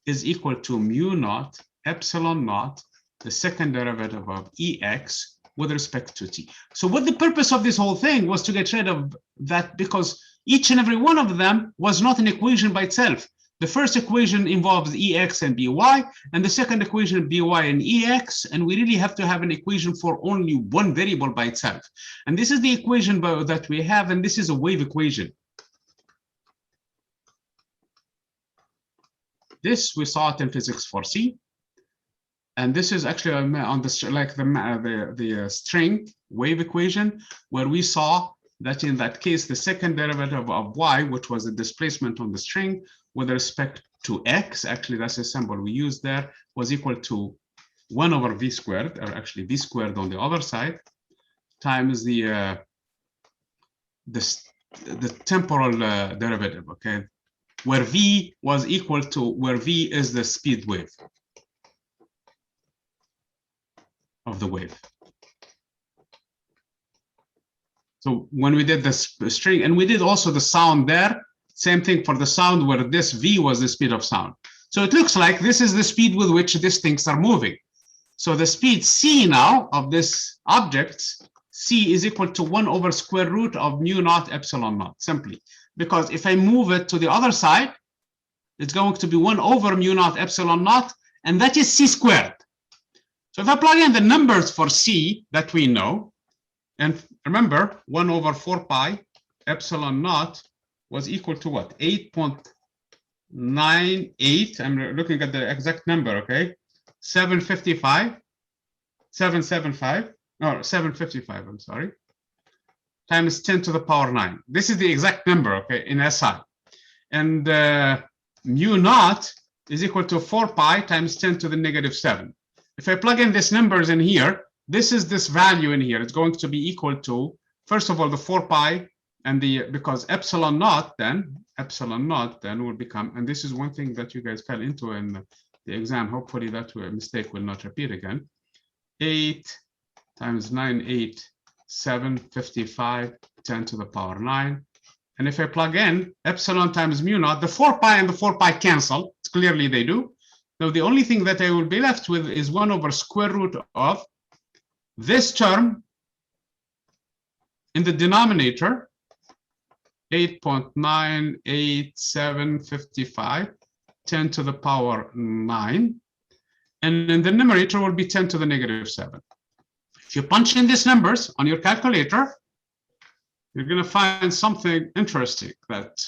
[SPEAKER 1] is equal to mu naught epsilon naught, the second derivative of ex with respect to t. So what the purpose of this whole thing was to get rid of that, because each and every one of them was not an equation by itself. The first equation involves ex and by, and the second equation by and ex, and we really have to have an equation for only one variable by itself. And this is the equation that we have, and this is a wave equation. This we saw it in physics 4C, and this is actually on the like the string wave equation, where we saw that in that case the second derivative of y, which was the displacement on the string, with respect to x, actually that's a symbol we used there, was equal to 1 over v squared, or actually v squared on the other side, times the temporal derivative, okay, where v was equal to, where v is the speed wave of the wave. So when we did this string, and we did also the sound there, same thing for the sound, where this v was the speed of sound. So it looks like this is the speed with which these things are moving. So the speed c now of this object, c is equal to 1 over square root of mu naught epsilon naught, simply. Because if I move it to the other side, it's going to be 1 over mu naught epsilon naught, and that is c squared. So if I plug in the numbers for c that we know, and remember, 1 over 4 pi epsilon naught was equal to what? 8.98. I'm looking at the exact number, okay? 755, 775, or 755, I'm sorry, times 10 to the power 9. This is the exact number, okay, in SI. And mu naught is equal to 4 pi times 10 to the negative 7. If I plug in these numbers in here, this is this value in here. It's going to be equal to, first of all, the 4 pi, and because epsilon naught then will become, and this is one thing that you guys fell into in the exam. Hopefully that mistake will not repeat again. 8 times 9, 8, 7, 55, 10 to the power 9. And if I plug in epsilon times mu naught, the 4 pi and the 4 pi cancel. Clearly they do. Now the only thing that I will be left with is 1 over square root of this term in the denominator, 8.98755, 10 to the power 9. And in the numerator will be 10 to the negative 7. If you punch in these numbers on your calculator, you're going to find something interesting that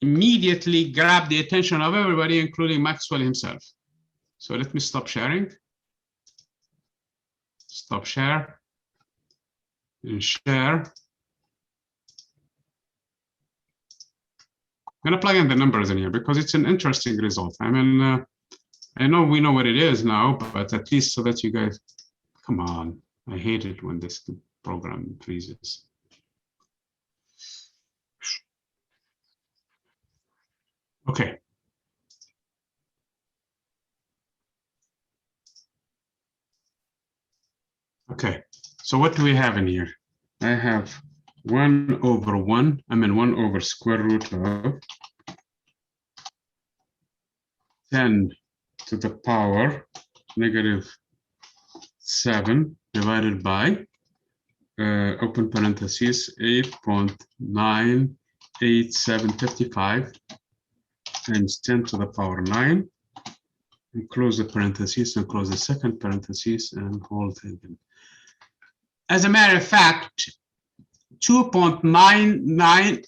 [SPEAKER 1] immediately grabbed the attention of everybody, including Maxwell himself. So let me stop sharing. Stop share. And share. I'm going to plug in the numbers in here because it's an interesting result. I mean, I know we know what it is now, but at least so that you guys, come on. I hate it when this program freezes. Okay. Okay, so what do we have in here? I have 1 over 1, I mean 1 over square root of 10 to the power negative 7 divided by open parentheses 8.98755 times 10 to the power 9, and close the parentheses and close the second parentheses and hold it in. As a matter of fact, 2.99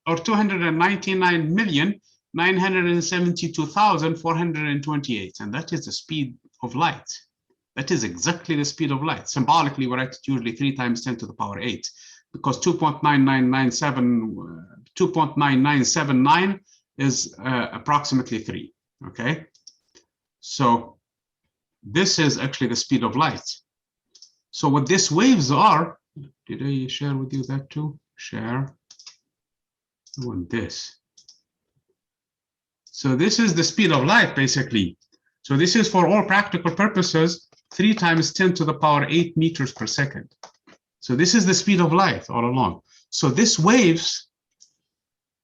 [SPEAKER 1] or 299,972,428, and that is the speed of light. That is exactly the speed of light. Symbolically, we write it usually 3 times 10 to the power 8, because 2.9979 is approximately 3. Okay, so this is actually the speed of light. So what these waves are, did I share with you that too? Share. I want this. So this is the speed of light, basically. So this is, for all practical purposes, 3 times 10 to the power 8 meters per second. So this is the speed of light all along. So this waves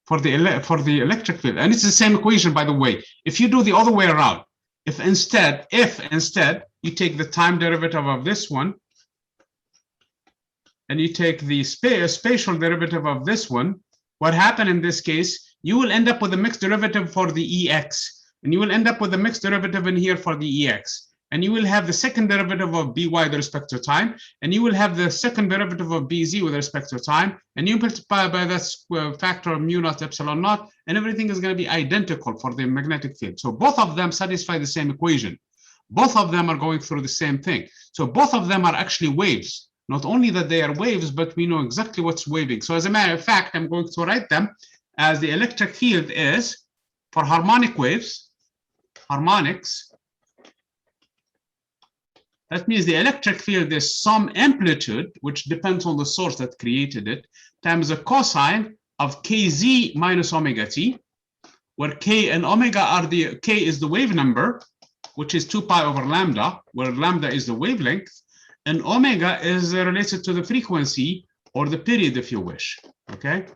[SPEAKER 1] for the electric field, and it's the same equation, by the way. If you do the other way around, if instead you take the time derivative of this one, and you take the spatial derivative of this one, what happened in this case, you will end up with a mixed derivative for the EX, and you will end up with a mixed derivative in here for the EX, and you will have the second derivative of BY with respect to time, and you will have the second derivative of BZ with respect to time, and you multiply by that factor of mu naught epsilon naught, and everything is going to be identical for the magnetic field. So both of them satisfy the same equation. Both of them are going through the same thing. So both of them are actually waves. Not only that they are waves, but we know exactly what's waving. So as a matter of fact, I'm going to write them as the electric field is, for harmonic waves, harmonics, that means the electric field is some amplitude, which depends on the source that created it, times the cosine of kz minus omega t, where k and omega are k is the wave number, which is 2 pi over lambda, where lambda is the wavelength, and omega is related to the frequency or the period, if you wish. Okay.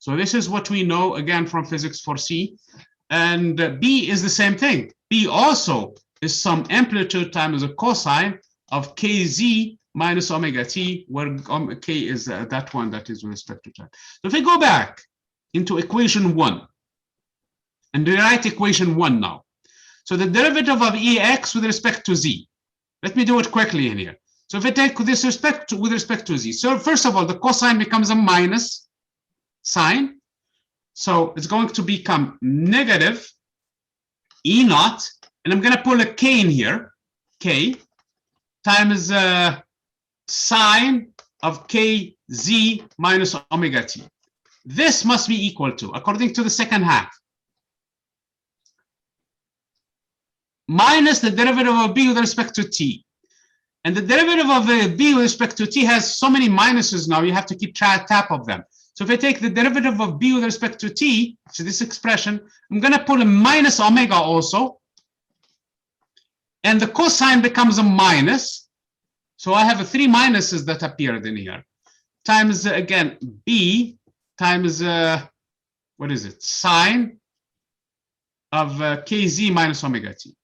[SPEAKER 1] So this is what we know, again, from physics 4C. And B is the same thing. B also is some amplitude times a cosine of kz minus omega t, where k is that one that is with respect to time. So if we go back into equation 1 and rewrite equation 1 now. So the derivative of EX with respect to Z. Let me do it quickly in here. So if I take this with respect to Z, so first of all, the cosine becomes a minus sign. So it's going to become negative E naught, and I'm going to pull a K in here, K, times sine of KZ minus omega t. This must be equal to, according to the second half, minus the derivative of B with respect to t. And the derivative of B with respect to t has so many minuses now, you have to keep track of them. So if I take the derivative of B with respect to t, so this expression, I'm going to put a minus omega also. And the cosine becomes a minus. So I have three minuses that appeared in here. Times, again, B times, what is it? Sine of KZ minus omega t.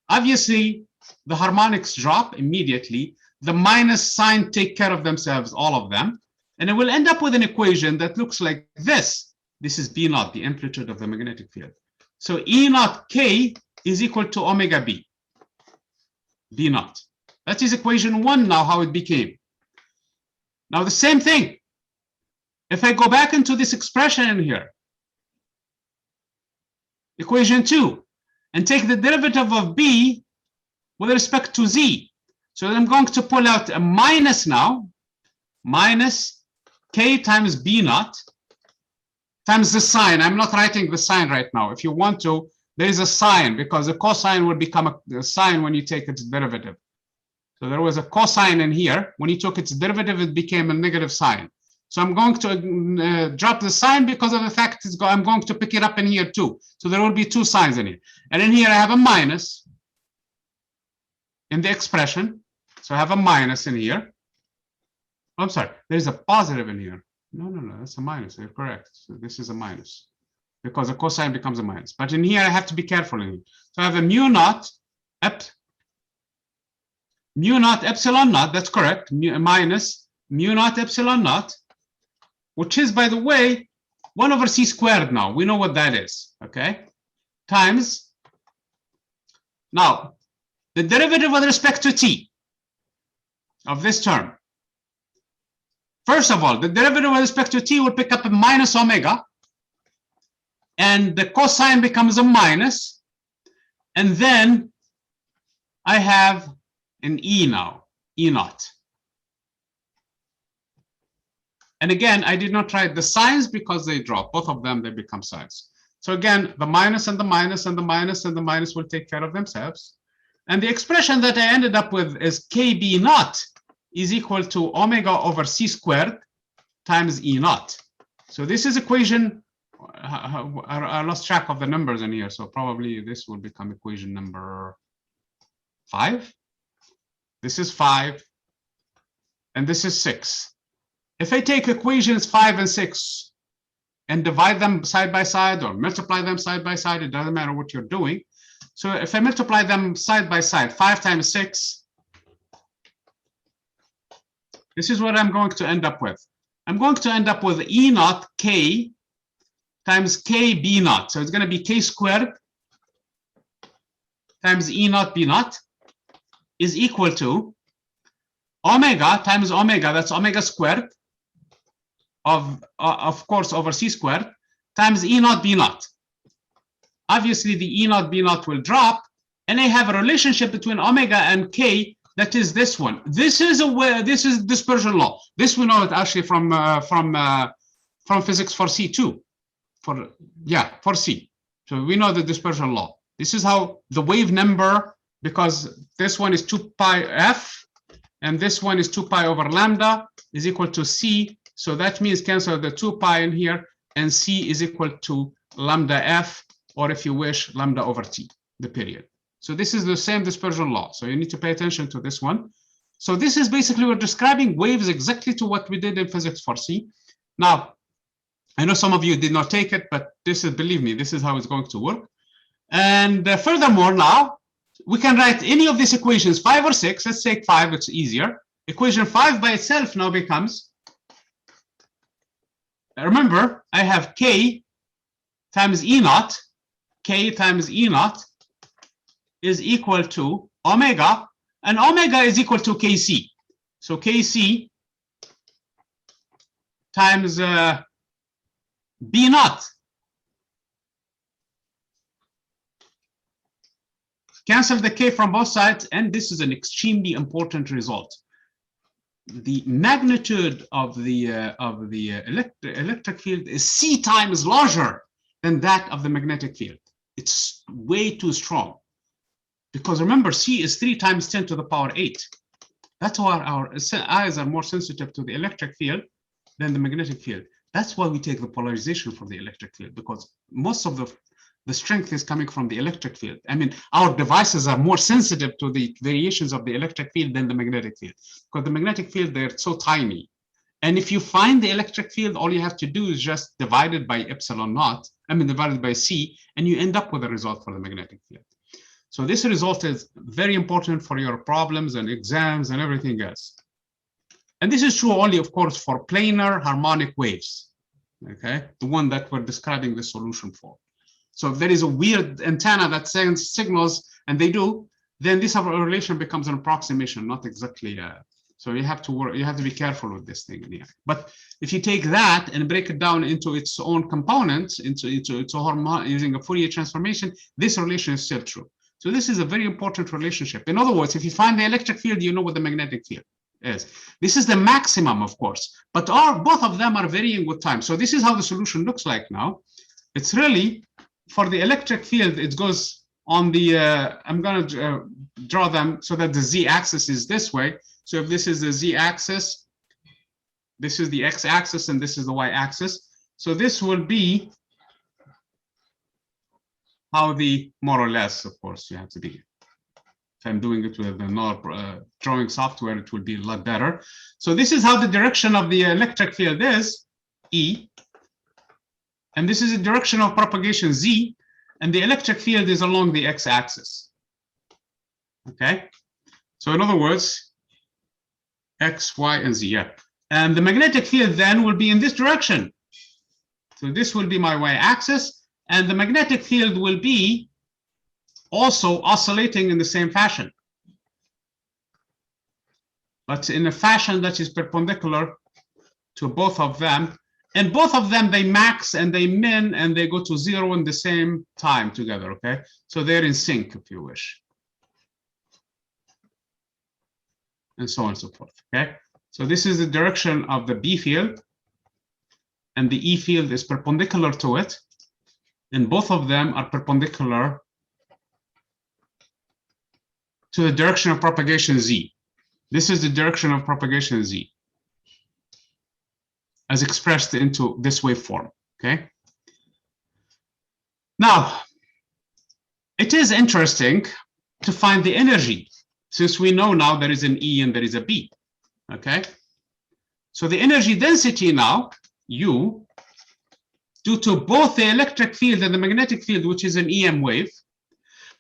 [SPEAKER 1] Obviously, the harmonics drop immediately. The minus sign take care of themselves, all of them. And it will end up with an equation that looks like this. This is B naught, the amplitude of the magnetic field. So E naught K is equal to omega B. B naught. That is equation 1 now, how it became. Now the same thing. If I go back into this expression in here, equation 2, and take the derivative of B with respect to Z. So I'm going to pull out a minus now, minus K times B naught times the sign. I'm not writing the sign right now. If you want to, there is a sign because the cosine will become a sign when you take its derivative. So there was a cosine in here. When you took its derivative, it became a negative sign. So I'm going to drop the sign because of the fact I'm going to pick it up in here too. So there will be two signs in here. And in here I have a minus in the expression. So I have a minus in here. I'm sorry, there's a positive in here. No, that's a minus. You're correct. So this is a minus because the cosine becomes a minus. But in here, I have to be careful in here. So I have a mu naught epsilon naught. That's correct. Minus mu naught epsilon naught, which is, by the way, 1 over c squared now. We know what that is, okay? Times, now, the derivative with respect to t of this term. First of all, the derivative with respect to t will pick up a minus omega, and the cosine becomes a minus, and then I have an E now, E naught. And again, I did not write the signs because they drop. Both of them, they become signs. So again, the minus and the minus and the minus and the minus will take care of themselves. And the expression that I ended up with is KB naught is equal to omega over c squared times E naught. So this is equation, I lost track of the numbers in here, so probably this will become equation number 5. This is 5, and this is 6. If I take equations 5 and 6 and divide them side by side or multiply them side by side, it doesn't matter what you're doing. So if I multiply them side by side, 5 times 6, this is what I'm going to end up with. I'm going to end up with E naught K times K B naught. So it's going to be K squared times E naught B naught is equal to omega times omega, that's omega squared of course over c squared times E naught B naught. Obviously the E naught B naught will drop, and I have a relationship between omega and K. That is this one. This is dispersion law. This we know it actually from physics for C too. For C. So we know the dispersion law. This is how the wave number, because this one is 2 pi f, and this one is 2 pi over lambda is equal to c. So that means cancel the 2 pi in here, and c is equal to lambda f, or if you wish, lambda over t, the period. So this is the same dispersion law. So you need to pay attention to this one. So this is basically, we're describing waves exactly to what we did in physics for C. Now, I know some of you did not take it, but this is, believe me, this is how it's going to work. And furthermore, now we can write any of these equations, 5 or 6. Let's take 5, it's easier. Equation 5 by itself now becomes, remember, I have K times E naught, K times E naught is equal to omega, and omega is equal to Kc. So Kc times B naught. Cancel the K from both sides, and this is an extremely important result. The magnitude of the electric field is C times larger than that of the magnetic field. It's way too strong. Because remember, C is 3 times 10 to the power 8. That's why our eyes are more sensitive to the electric field than the magnetic field. That's why we take the polarization for the electric field, because most of the strength is coming from the electric field. I mean, our devices are more sensitive to the variations of the electric field than the magnetic field, because the magnetic field, they're so tiny. And if you find the electric field, all you have to do is just divide it by epsilon naught, divided by C, and you end up with a result for the magnetic field. So this result is very important for your problems and exams and everything else. And this is true only, of course, for planar harmonic waves, okay? The one that we're describing the solution for. So if there is a weird antenna that sends signals, and they do, then this relation becomes an approximation, not exactly. So you have to work. You have to be careful with this thing here. But if you take that and break it down into its own components, into using a Fourier transformation, this relation is still true. So this is a very important relationship. In other words, if you find the electric field, you know what the magnetic field is. This is the maximum, of course, but both of them are varying with time. So this is how the solution looks like now. It's really, for the electric field, it goes on the, I'm going to draw them so that the z-axis is this way. So if this is the z-axis, this is the x-axis, and this is the y-axis. So this will be how the, more or less, of course, you have to be. If I'm doing it with the drawing software, it will be a lot better. So this is how the direction of the electric field is, E. And this is the direction of propagation, Z. And the electric field is along the x-axis. Okay? So in other words, X, Y, and Z, yeah. And the magnetic field then will be in this direction. So this will be my y-axis, and the magnetic field will be also oscillating in the same fashion, but in a fashion that is perpendicular to both of them. And both of them, they max and they min and they go to 0 in the same time together, okay? So they're in sync, if you wish. And so on and so forth, okay? So this is the direction of the B field, and the E field is perpendicular to it, and both of them are perpendicular to the direction of propagation Z. This is the direction of propagation Z, as expressed into this waveform, okay? Now, it is interesting to find the energy, since we know now there is an E and there is a B, okay? So the energy density now, U, due to both the electric field and the magnetic field, which is an EM wave.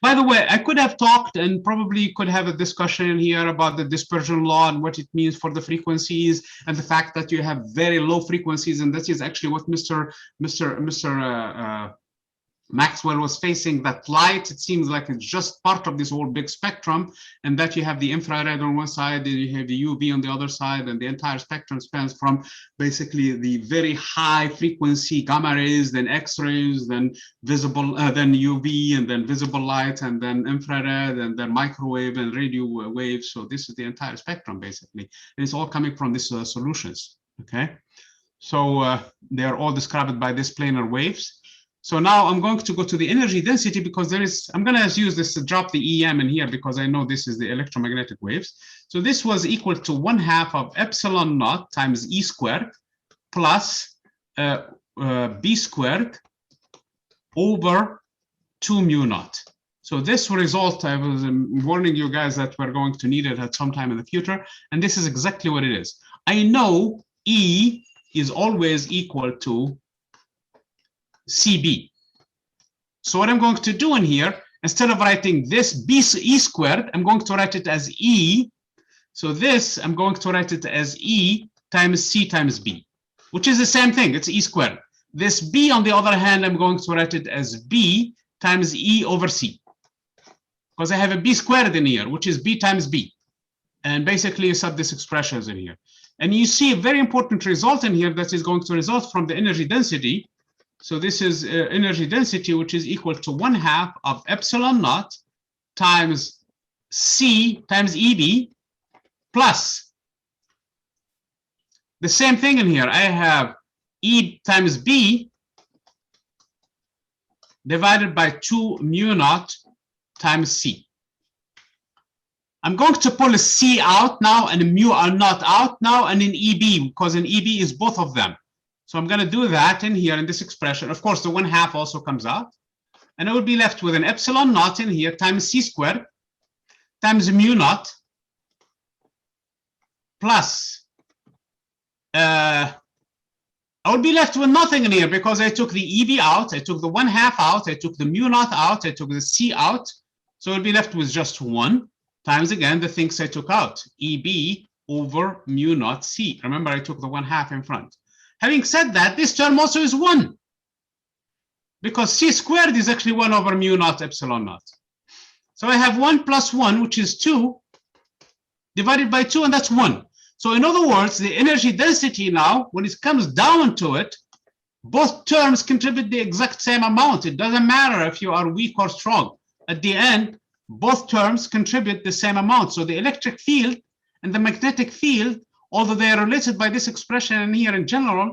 [SPEAKER 1] By the way, I could have talked and probably could have a discussion here about the dispersion law and what it means for the frequencies and the fact that you have very low frequencies, and that is actually what Mr. Maxwell was facing, that light, it seems like it's just part of this whole big spectrum, and that you have the infrared on one side and you have the UV on the other side, and the entire spectrum spans from basically the very high frequency gamma rays, then X-rays, then visible, then UV, and then visible light, and then infrared, and then microwave and radio waves. So this is the entire spectrum basically, and it's all coming from these solutions, okay? So they are all described by these planar waves. So now I'm going to go to the energy density, because there is, I'm going to use this to drop the EM in here because I know this is the electromagnetic waves. So this was equal to 1/2 of epsilon naught times E squared plus B squared over 2 mu naught. So this result, I was warning you guys that we're going to need it at some time in the future. And this is exactly what it is. I know E is always equal to CB. So what I'm going to do in here, instead of writing this E squared, I'm going to write it as E. So this, I'm going to write it as E times C times B, which is the same thing, it's E squared. This B, on the other hand, I'm going to write it as B times E over C, because I have a B squared in here, which is B times B. And basically you sub this expressions in here. And you see a very important result in here that is going to result from the energy density. So this is energy density, which is equal to 1/2 of epsilon naught times C times EB plus the same thing in here. I have E times B divided by 2 mu naught times C. I'm going to pull a C out now and a mu naught out now and an EB, because an EB is both of them. So I'm going to do that in here in this expression. Of course, the 1/2 also comes out. And I will be left with an epsilon naught in here times C squared times mu naught plus I would be left with nothing in here because I took the EB out, I took the 1/2 out, I took the mu naught out, I took the C out. So I'll be left with just 1 times again the things I took out, EB over mu naught C. Remember, I took the 1/2 in front. Having said that, this term also is 1 because C squared is actually 1 over mu naught epsilon naught. So I have 1 plus 1, which is 2, divided by 2, and that's 1. So in other words, the energy density now, when it comes down to it, both terms contribute the exact same amount. It doesn't matter if you are weak or strong. At the end, both terms contribute the same amount. So the electric field and the magnetic field, although they are related by this expression in here in general,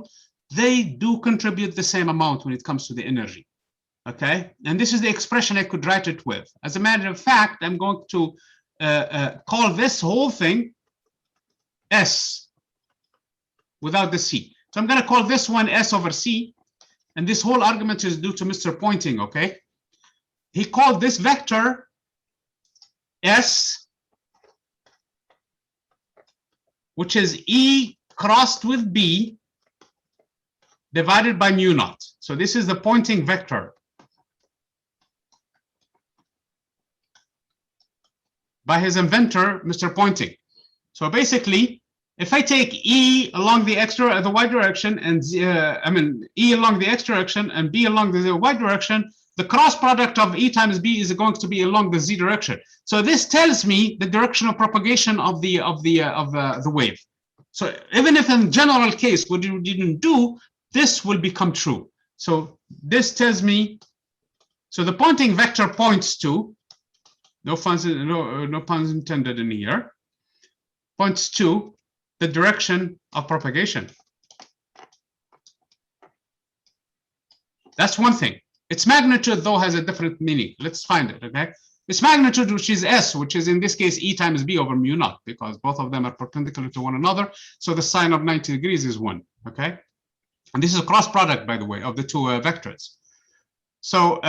[SPEAKER 1] they do contribute the same amount when it comes to the energy. Okay, and this is the expression I could write it with. As a matter of fact, I'm going to call this whole thing S without the C. So I'm going to call this one S over C, and this whole argument is due to Mr. Pointing, okay? He called this vector S, which is E crossed with B divided by mu naught. So this is the Pointing vector by his inventor, Mr. Pointing. So basically, if I take E along the the y direction, and E along the x direction and B along the y direction, the cross product of E times B is going to be along the z direction. So this tells me the direction of propagation of the wave. So even if in general case what you didn't do, this will become true. So this tells me. So the Pointing vector points to. No puns intended in here. Points to the direction of propagation. That's one thing. Its magnitude, though, has a different meaning. Let's find it, okay? Its magnitude, which is S, which is in this case E times B over mu naught, because both of them are perpendicular to one another. So the sine of 90 degrees is 1, okay? And this is a cross product, by the way, of the two vectors. So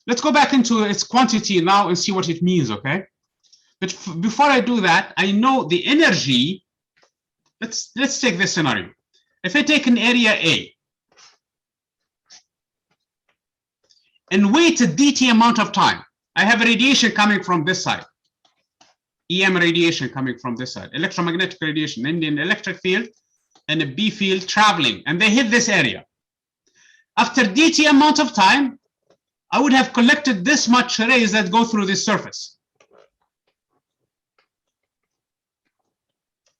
[SPEAKER 1] let's go back into its quantity now and see what it means, okay? But before I do that, I know the energy. Let's take this scenario. If I take an area A and wait a dt amount of time, I have radiation coming from this side, EM radiation coming from this side, electromagnetic radiation, and an electric field and a B field traveling, and they hit this area. After dt amount of time, I would have collected this much rays that go through this surface.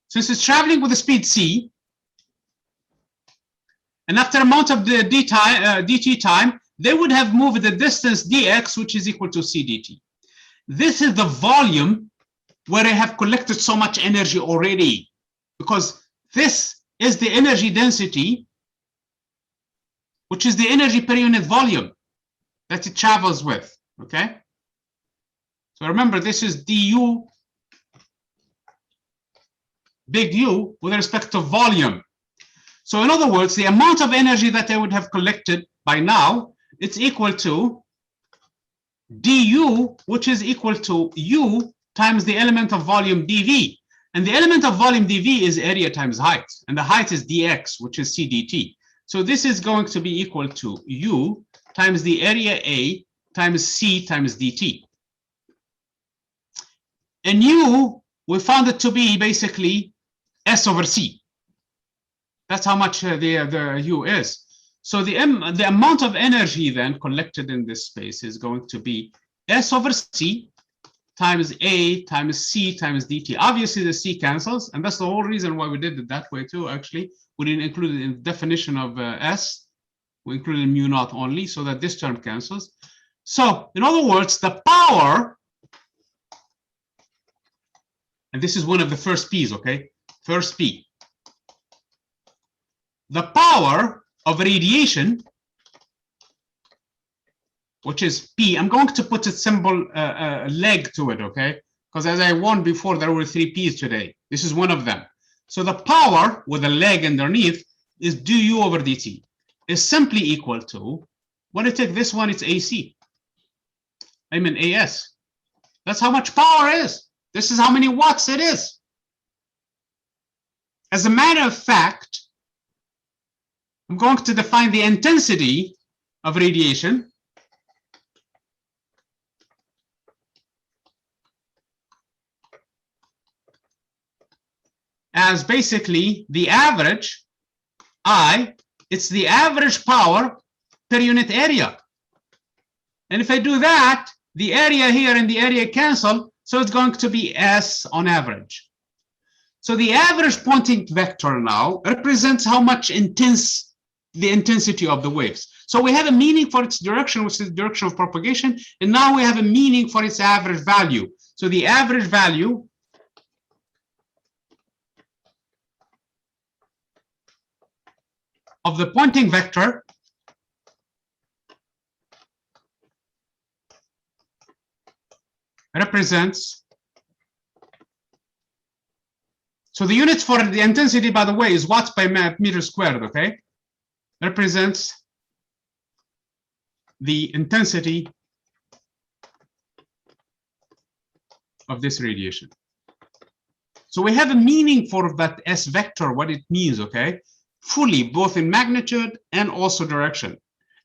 [SPEAKER 1] Since it's traveling with the speed c, and after amount of the dt time, they would have moved the distance dx, which is equal to c dt. This is the volume where I have collected so much energy already, because this is the energy density, which is the energy per unit volume that it travels with, okay? So remember, this is du, big U, with respect to volume. So in other words, the amount of energy that I would have collected by now, it's equal to du, which is equal to U times the element of volume dV. And the element of volume dV is area times height, and the height is dx, which is c dt. So this is going to be equal to U times the area A times C times dt. And U, we found it to be basically S over C. That's how much the U is. So the amount of energy then collected in this space is going to be S over C times A times C times dt. Obviously, the C cancels, and that's the whole reason why we did it that way too, actually. We didn't include it in the definition of S. We included mu naught only so that this term cancels. So in other words, the power, and this is one of the first P's, okay? First P. The power of radiation, which is P, I'm going to put a symbol leg to it, okay? Because as I warned before, there were 3 P's today. This is one of them. So the power with a leg underneath is du over dt is simply equal to, when I take this one, it's AC. I mean AS. That's how much power is. This is how many watts it is. As a matter of fact, I'm going to define the intensity of radiation as basically the average I, it's the average power per unit area. And if I do that, the area here and the area cancel, so it's going to be S on average. So the average Poynting vector now represents how much the intensity of the waves. So we have a meaning for its direction, which is the direction of propagation, and now we have a meaning for its average value. So the average value of the Poynting vector represents, so the units for the intensity, by the way, is watts by meter squared, okay? Represents the intensity of this radiation. So we have a meaning for that S vector, what it means, okay? Fully, both in magnitude and also direction.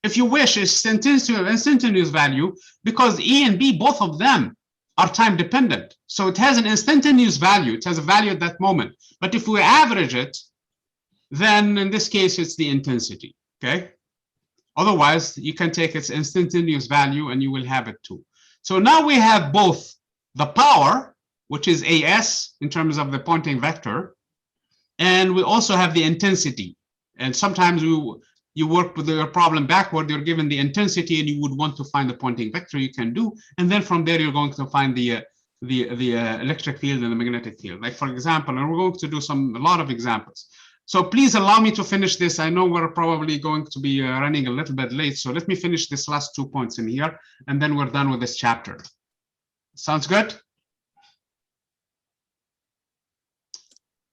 [SPEAKER 1] If you wish, it's instantaneous value, because E and B, both of them, are time dependent. So it has an instantaneous value. It has a value at that moment. But if we average it, then in this case, it's the intensity, okay? Otherwise, you can take its instantaneous value and you will have it too. So now we have both the power, which is AS in terms of the Poynting vector, and we also have the intensity. And sometimes you work with your problem backward, you're given the intensity and you would want to find the Poynting vector, you can do. And then from there, you're going to find the electric field and the magnetic field. Like for example, and we're going to do a lot of examples. So please allow me to finish this. I know we're probably going to be running a little bit late. So let me finish this last 2 points in here, and then we're done with this chapter. Sounds good?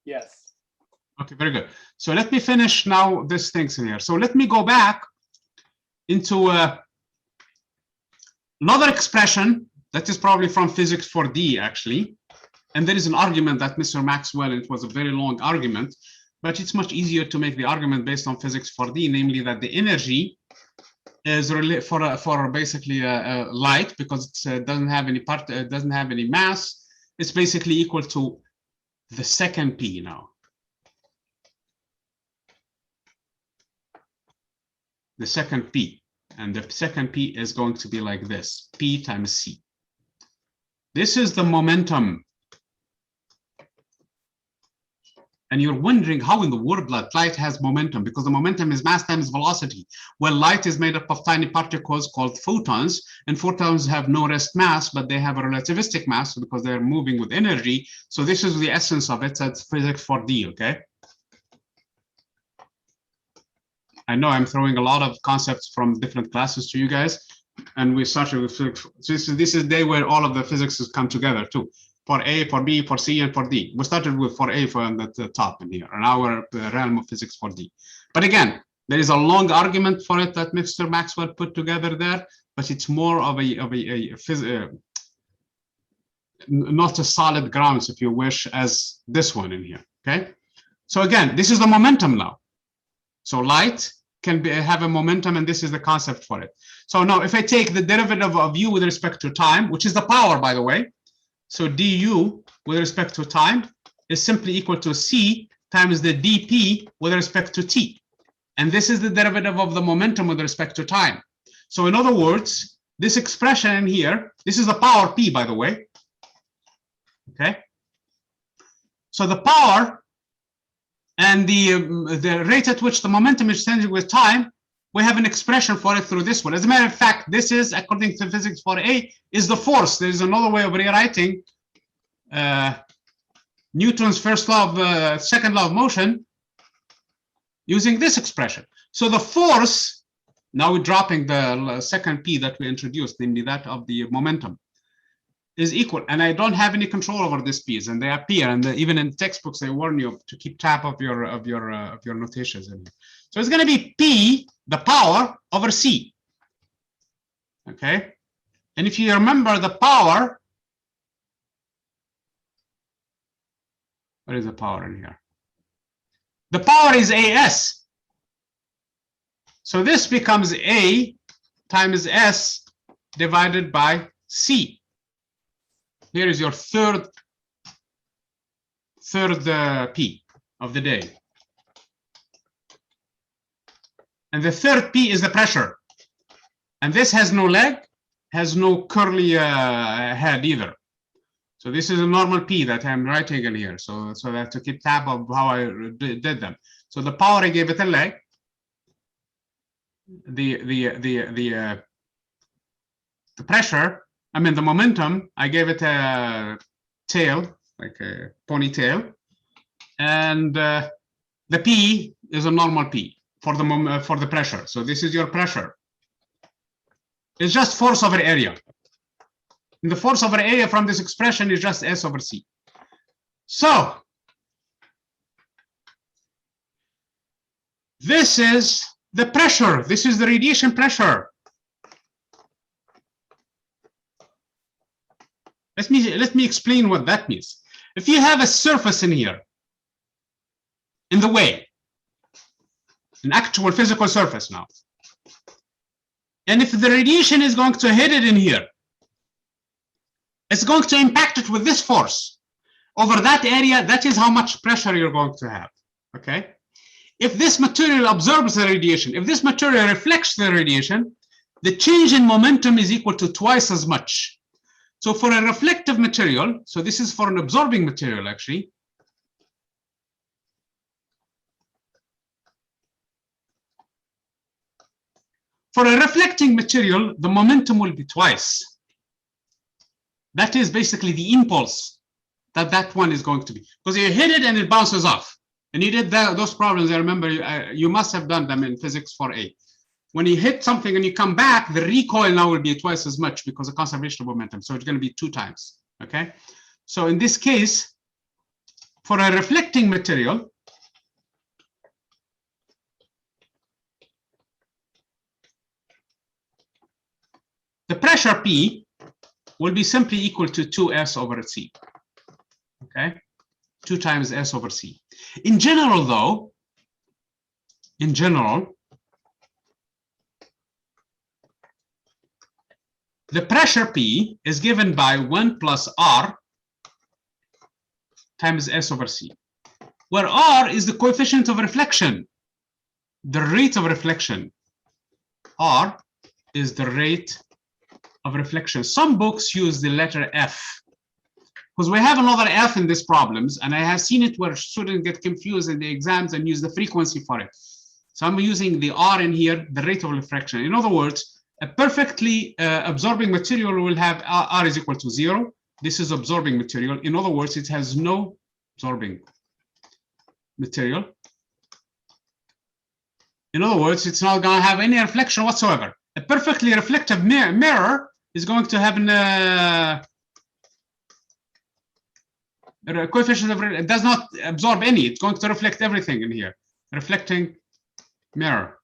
[SPEAKER 2] Yes.
[SPEAKER 1] Okay, very good. So let me finish now these things in here. So let me go back into another expression that is probably from physics 4D, actually. And there is an argument that Mr. Maxwell, it was a very long argument, but it's much easier to make the argument based on physics 4D, namely that the energy is for basically light, because it doesn't have any mass. It's basically equal to the second P now. The second P, and the second P is going to be like this, P times C. This is the momentum. And you're wondering how in the world light has momentum, because the momentum is mass times velocity. Well, light is made up of tiny particles called photons, and photons have no rest mass, but they have a relativistic mass because they're moving with energy. So this is the essence of it. That's physics 4D, okay? I know I'm throwing a lot of concepts from different classes to you guys, and we started with physics. This is the day where all of the physics has come together too. For A, for B, for C, and for D. We started with for A for the top in here, in our realm of physics 4D. But again, there is a long argument for it that Mr. Maxwell put together there, but it's more of not a solid grounds, if you wish, as this one in here. Okay. So again, this is the momentum now. So light can have a momentum, and this is the concept for it. So now if I take the derivative of u with respect to time, which is the power, by the way, so du with respect to time is simply equal to c times the dp with respect to t. And this is the derivative of the momentum with respect to time. So in other words, this expression in here, this is the power p, by the way. Okay. So the power and the rate at which the momentum is changing with time we have an expression for it through this one. As a matter of fact, this is, according to physics 4A, is the force. There is another way of rewriting Newton's second law of motion using this expression. So the force, now we're dropping the second P that we introduced, namely that of the momentum, is equal. And I don't have any control over these P's, and they appear. And even in textbooks, they warn you to keep tab of your notations in here. So it's going to be P, the power, over C. Okay. And if you remember the power, what is the power in here? The power is AS. So this becomes A times S divided by C. Here is your third P of the day. And the third P is the pressure. And this has no leg, has no curly head either. So this is a normal P that I'm writing in here. So I have to keep tab of how I did them. So the power, I gave it a leg. The pressure, I mean the momentum, I gave it a tail, like a ponytail. And the P is a normal P for the pressure. So this is your pressure. It's just force over area. And the force over area from this expression is just S over C. So this is the pressure. This is the radiation pressure. Let me explain what that means. If you have a surface in here, in the way, an actual physical surface now, and if the radiation is going to hit it in here, it's going to impact it with this force over that area. That is how much pressure you're going to have. Okay. If this material absorbs the radiation, if this material reflects the radiation, the change in momentum is equal to twice as much. So for a reflective material, so this is for an absorbing material actually, for a reflecting material, the momentum will be twice. That is basically the impulse that one is going to be. Because you hit it and it bounces off. And you did those problems, I remember you must have done them in physics 4A. When you hit something and you come back, the recoil now will be twice as much because of conservation of momentum. So it's going to be 2 times. Okay. So in this case, for a reflecting material, the pressure P will be simply equal to 2S over C. Okay, 2 times S over C. In general, though, in general, the pressure P is given by 1 plus R times S over C, where R is the coefficient of reflection, the rate of reflection. R is the rate of reflection. Some books use the letter F, because we have another F in these problems, and I have seen it where students get confused in the exams and use the frequency for it. So I'm using the R in here, the rate of reflection. In other words, a perfectly absorbing material will have R is equal to 0. This is absorbing material. In other words, it has no absorbing material. In other words, it's not going to have any reflection whatsoever. A perfectly reflective mirror is going to have a coefficient of, it does not absorb any. It's going to reflect everything in here. Reflecting mirror.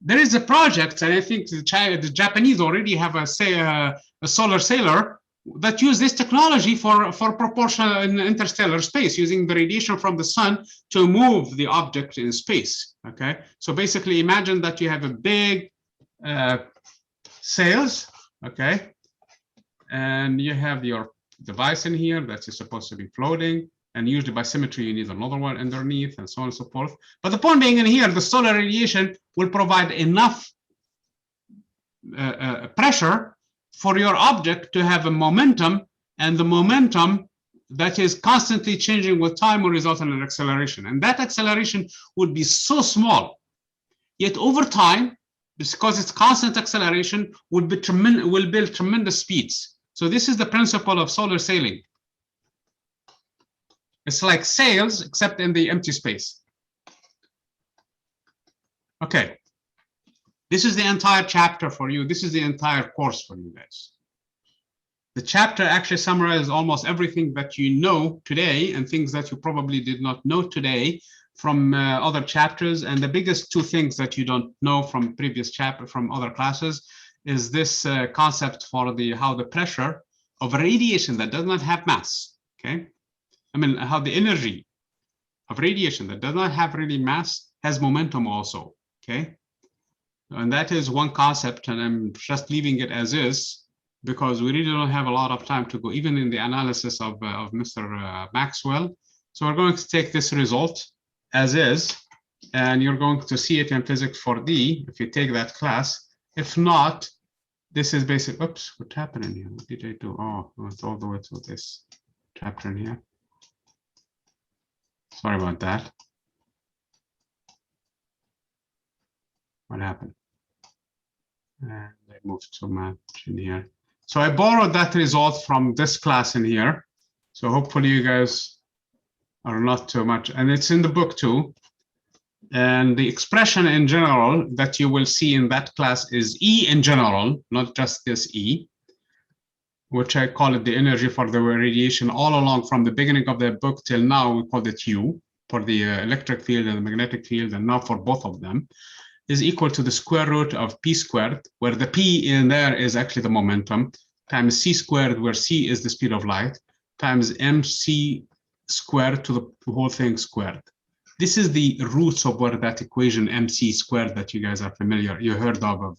[SPEAKER 1] There is a project, and I think the Japanese already have a solar sailor that use this technology for proportional in interstellar space, using the radiation from the sun to move the object in space. Okay, so basically imagine that you have a big sails, okay, and you have your device in here that is supposed to be floating, and usually by symmetry you need another one underneath, and so on and so forth. But the point being in here, the solar radiation will provide enough pressure for your object to have a momentum, and the momentum that is constantly changing with time will result in an acceleration. And that acceleration would be so small Yet over time, because it's constant acceleration, will build tremendous speeds. So this is the principle of solar sailing. It's like sails, except in the empty space. Okay. This is the entire chapter for you. This is the entire course for you guys. The chapter actually summarizes almost everything that you know today and things that you probably did not know today from other chapters. And the biggest two things that you don't know from previous chapter, from other classes, is this concept for how the pressure of radiation that does not have mass, okay? I mean, how the energy of radiation that does not have really mass has momentum also, okay? And that is one concept, and I'm just leaving it as is, because we really don't have a lot of time to go even in the analysis of Mr. Maxwell. So we're going to take this result as is, and you're going to see it in Physics 4D if you take that class. If not, this is basic. Oops, what happened in here? What did I do? Oh, it's all the way to this chapter in here. Sorry about that. What happened? And I moved so much in here. So I borrowed that result from this class in here. So hopefully you guys are not too much, and it's in the book too. And the expression in general that you will see in that class is E in general, not just this E, which I call it the energy for the radiation all along from the beginning of the book till now. We called it U for the electric field and the magnetic field, and now for both of them, is equal to the square root of P squared, where the P in there is actually the momentum, times C squared, where C is the speed of light, times MC squared to the whole thing squared. This is the roots of where that equation MC squared that you guys are familiar, you heard of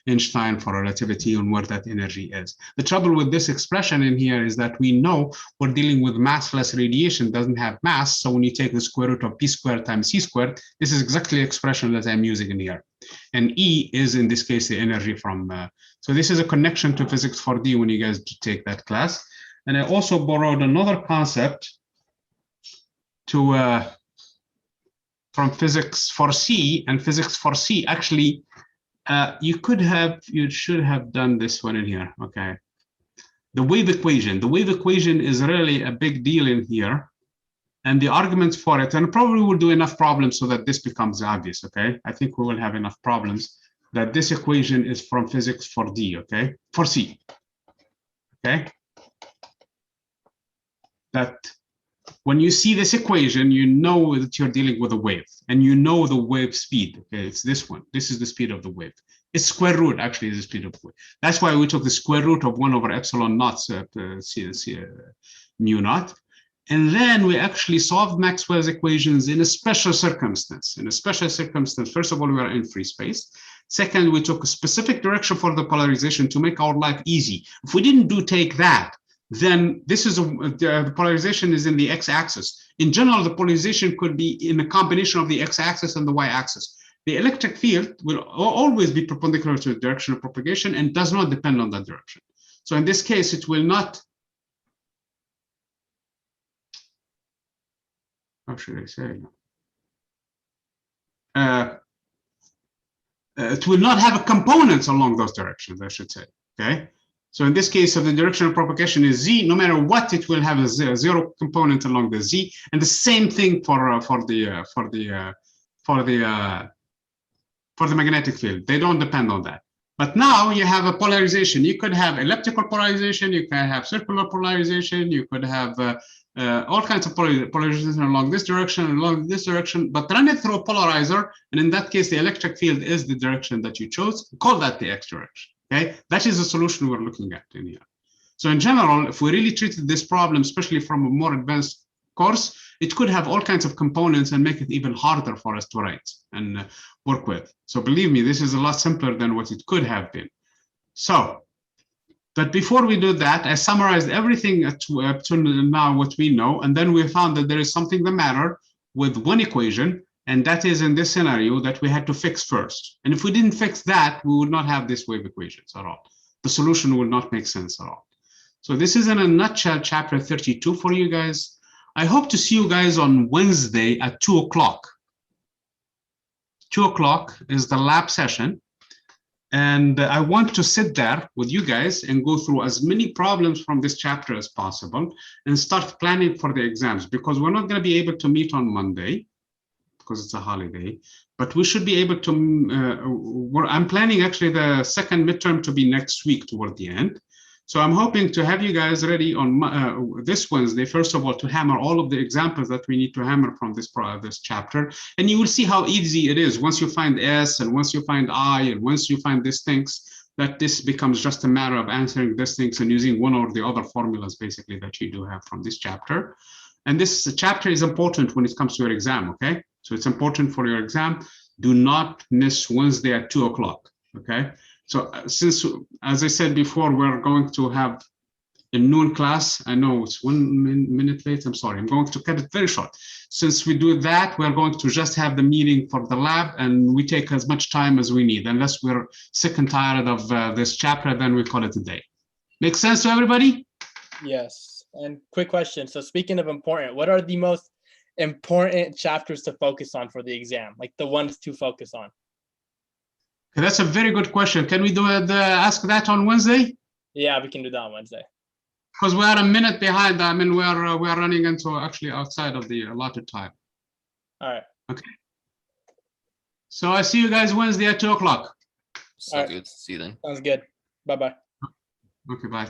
[SPEAKER 1] Einstein for relativity, and where that energy is. The trouble with this expression in here is that we know we're dealing with massless radiation, doesn't have mass. So when you take the square root of P squared times C squared, this is exactly the expression that I'm using in here. And E is in this case the energy from, so this is a connection to Physics 4D when you guys take that class. And I also borrowed another concept to from Physics 4C, and Physics 4C actually, you should have done this one in here, okay. The wave equation. The wave equation is really a big deal in here, and the arguments for it, and probably we'll do enough problems so that this becomes obvious, okay. I think we will have enough problems that this equation is from Physics 4D, okay, 4C, okay. That when you see this equation, you know that you're dealing with a wave, and you know the wave speed. Okay, it's this one. This is the speed of the wave. Its square root actually is the speed of the wave. That's why we took the square root of 1 over epsilon naught mu naught. And then we actually solved Maxwell's equations in a special circumstance. In a special circumstance, first of all, we are in free space. Second, we took a specific direction for the polarization to make our life easy. If we didn't take that, then this is the polarization is in the x-axis. In general, the polarization could be in a combination of the x-axis and the y-axis. The electric field will always be perpendicular to the direction of propagation and does not depend on that direction. So in this case, it will not, how should I say? It will not have components along those directions, I should say, okay? So in this case, if the direction of propagation is z, no matter what, it will have a zero component along the z, and the same thing for the magnetic field. They don't depend on that. But now you have a polarization. You could have elliptical polarization. You can have circular polarization. You could have all kinds of polarization along this direction and along this direction. But run it through a polarizer, and in that case, the electric field is the direction that you chose. Call that the x direction. Okay, that is the solution we're looking at in here. So in general, if we really treated this problem, especially from a more advanced course, it could have all kinds of components and make it even harder for us to write and work with. So believe me, this is a lot simpler than what it could have been. So, but before we do that, I summarized everything up to now what we know, and then we found that there is something the matter with one equation, and that is in this scenario that we had to fix first. And if we didn't fix that, we would not have this wave equations at all. The solution would not make sense at all. So this is in a nutshell, chapter 32 for you guys. I hope to see you guys on Wednesday at 2 o'clock. 2 o'clock is the lab session. And I want to sit there with you guys and go through as many problems from this chapter as possible and start planning for the exams, because we're not going to be able to meet on Monday because it's a holiday, but we should be able to, I'm planning actually the second midterm to be next week toward the end. So I'm hoping to have you guys ready on this Wednesday, first of all, to hammer all of the examples that we need to hammer from this chapter. And you will see how easy it is once you find S and once you find I and once you find these things, that this becomes just a matter of answering these things and using one or the other formulas basically that you do have from this chapter. And this chapter is important when it comes to your exam, okay? So it's important for your exam. Do not miss Wednesday at 2 o'clock, okay? So since, as I said before, we're going to have a noon class. I know it's 1 minute late. I'm sorry. I'm going to cut it very short. Since we do that, we're going to just have the meeting for the lab, and we take as much time as we need. Unless we're sick and tired of this chapter, then we call it a day. Make sense to everybody?
[SPEAKER 2] Yes. And quick question. So speaking of important, what are the most important chapters to focus on for the exam? Like the ones to focus on?
[SPEAKER 1] That's a very good question. Can we do it, ask that on Wednesday?
[SPEAKER 2] Yeah, we can do that on Wednesday.
[SPEAKER 1] Because we are a minute behind. I mean, we are running into actually outside of the allotted time.
[SPEAKER 2] All right.
[SPEAKER 1] Okay. So I see you guys Wednesday at 2 o'clock.
[SPEAKER 3] Sounds good. See you then.
[SPEAKER 2] Sounds good. Bye-bye.
[SPEAKER 1] Okay, bye.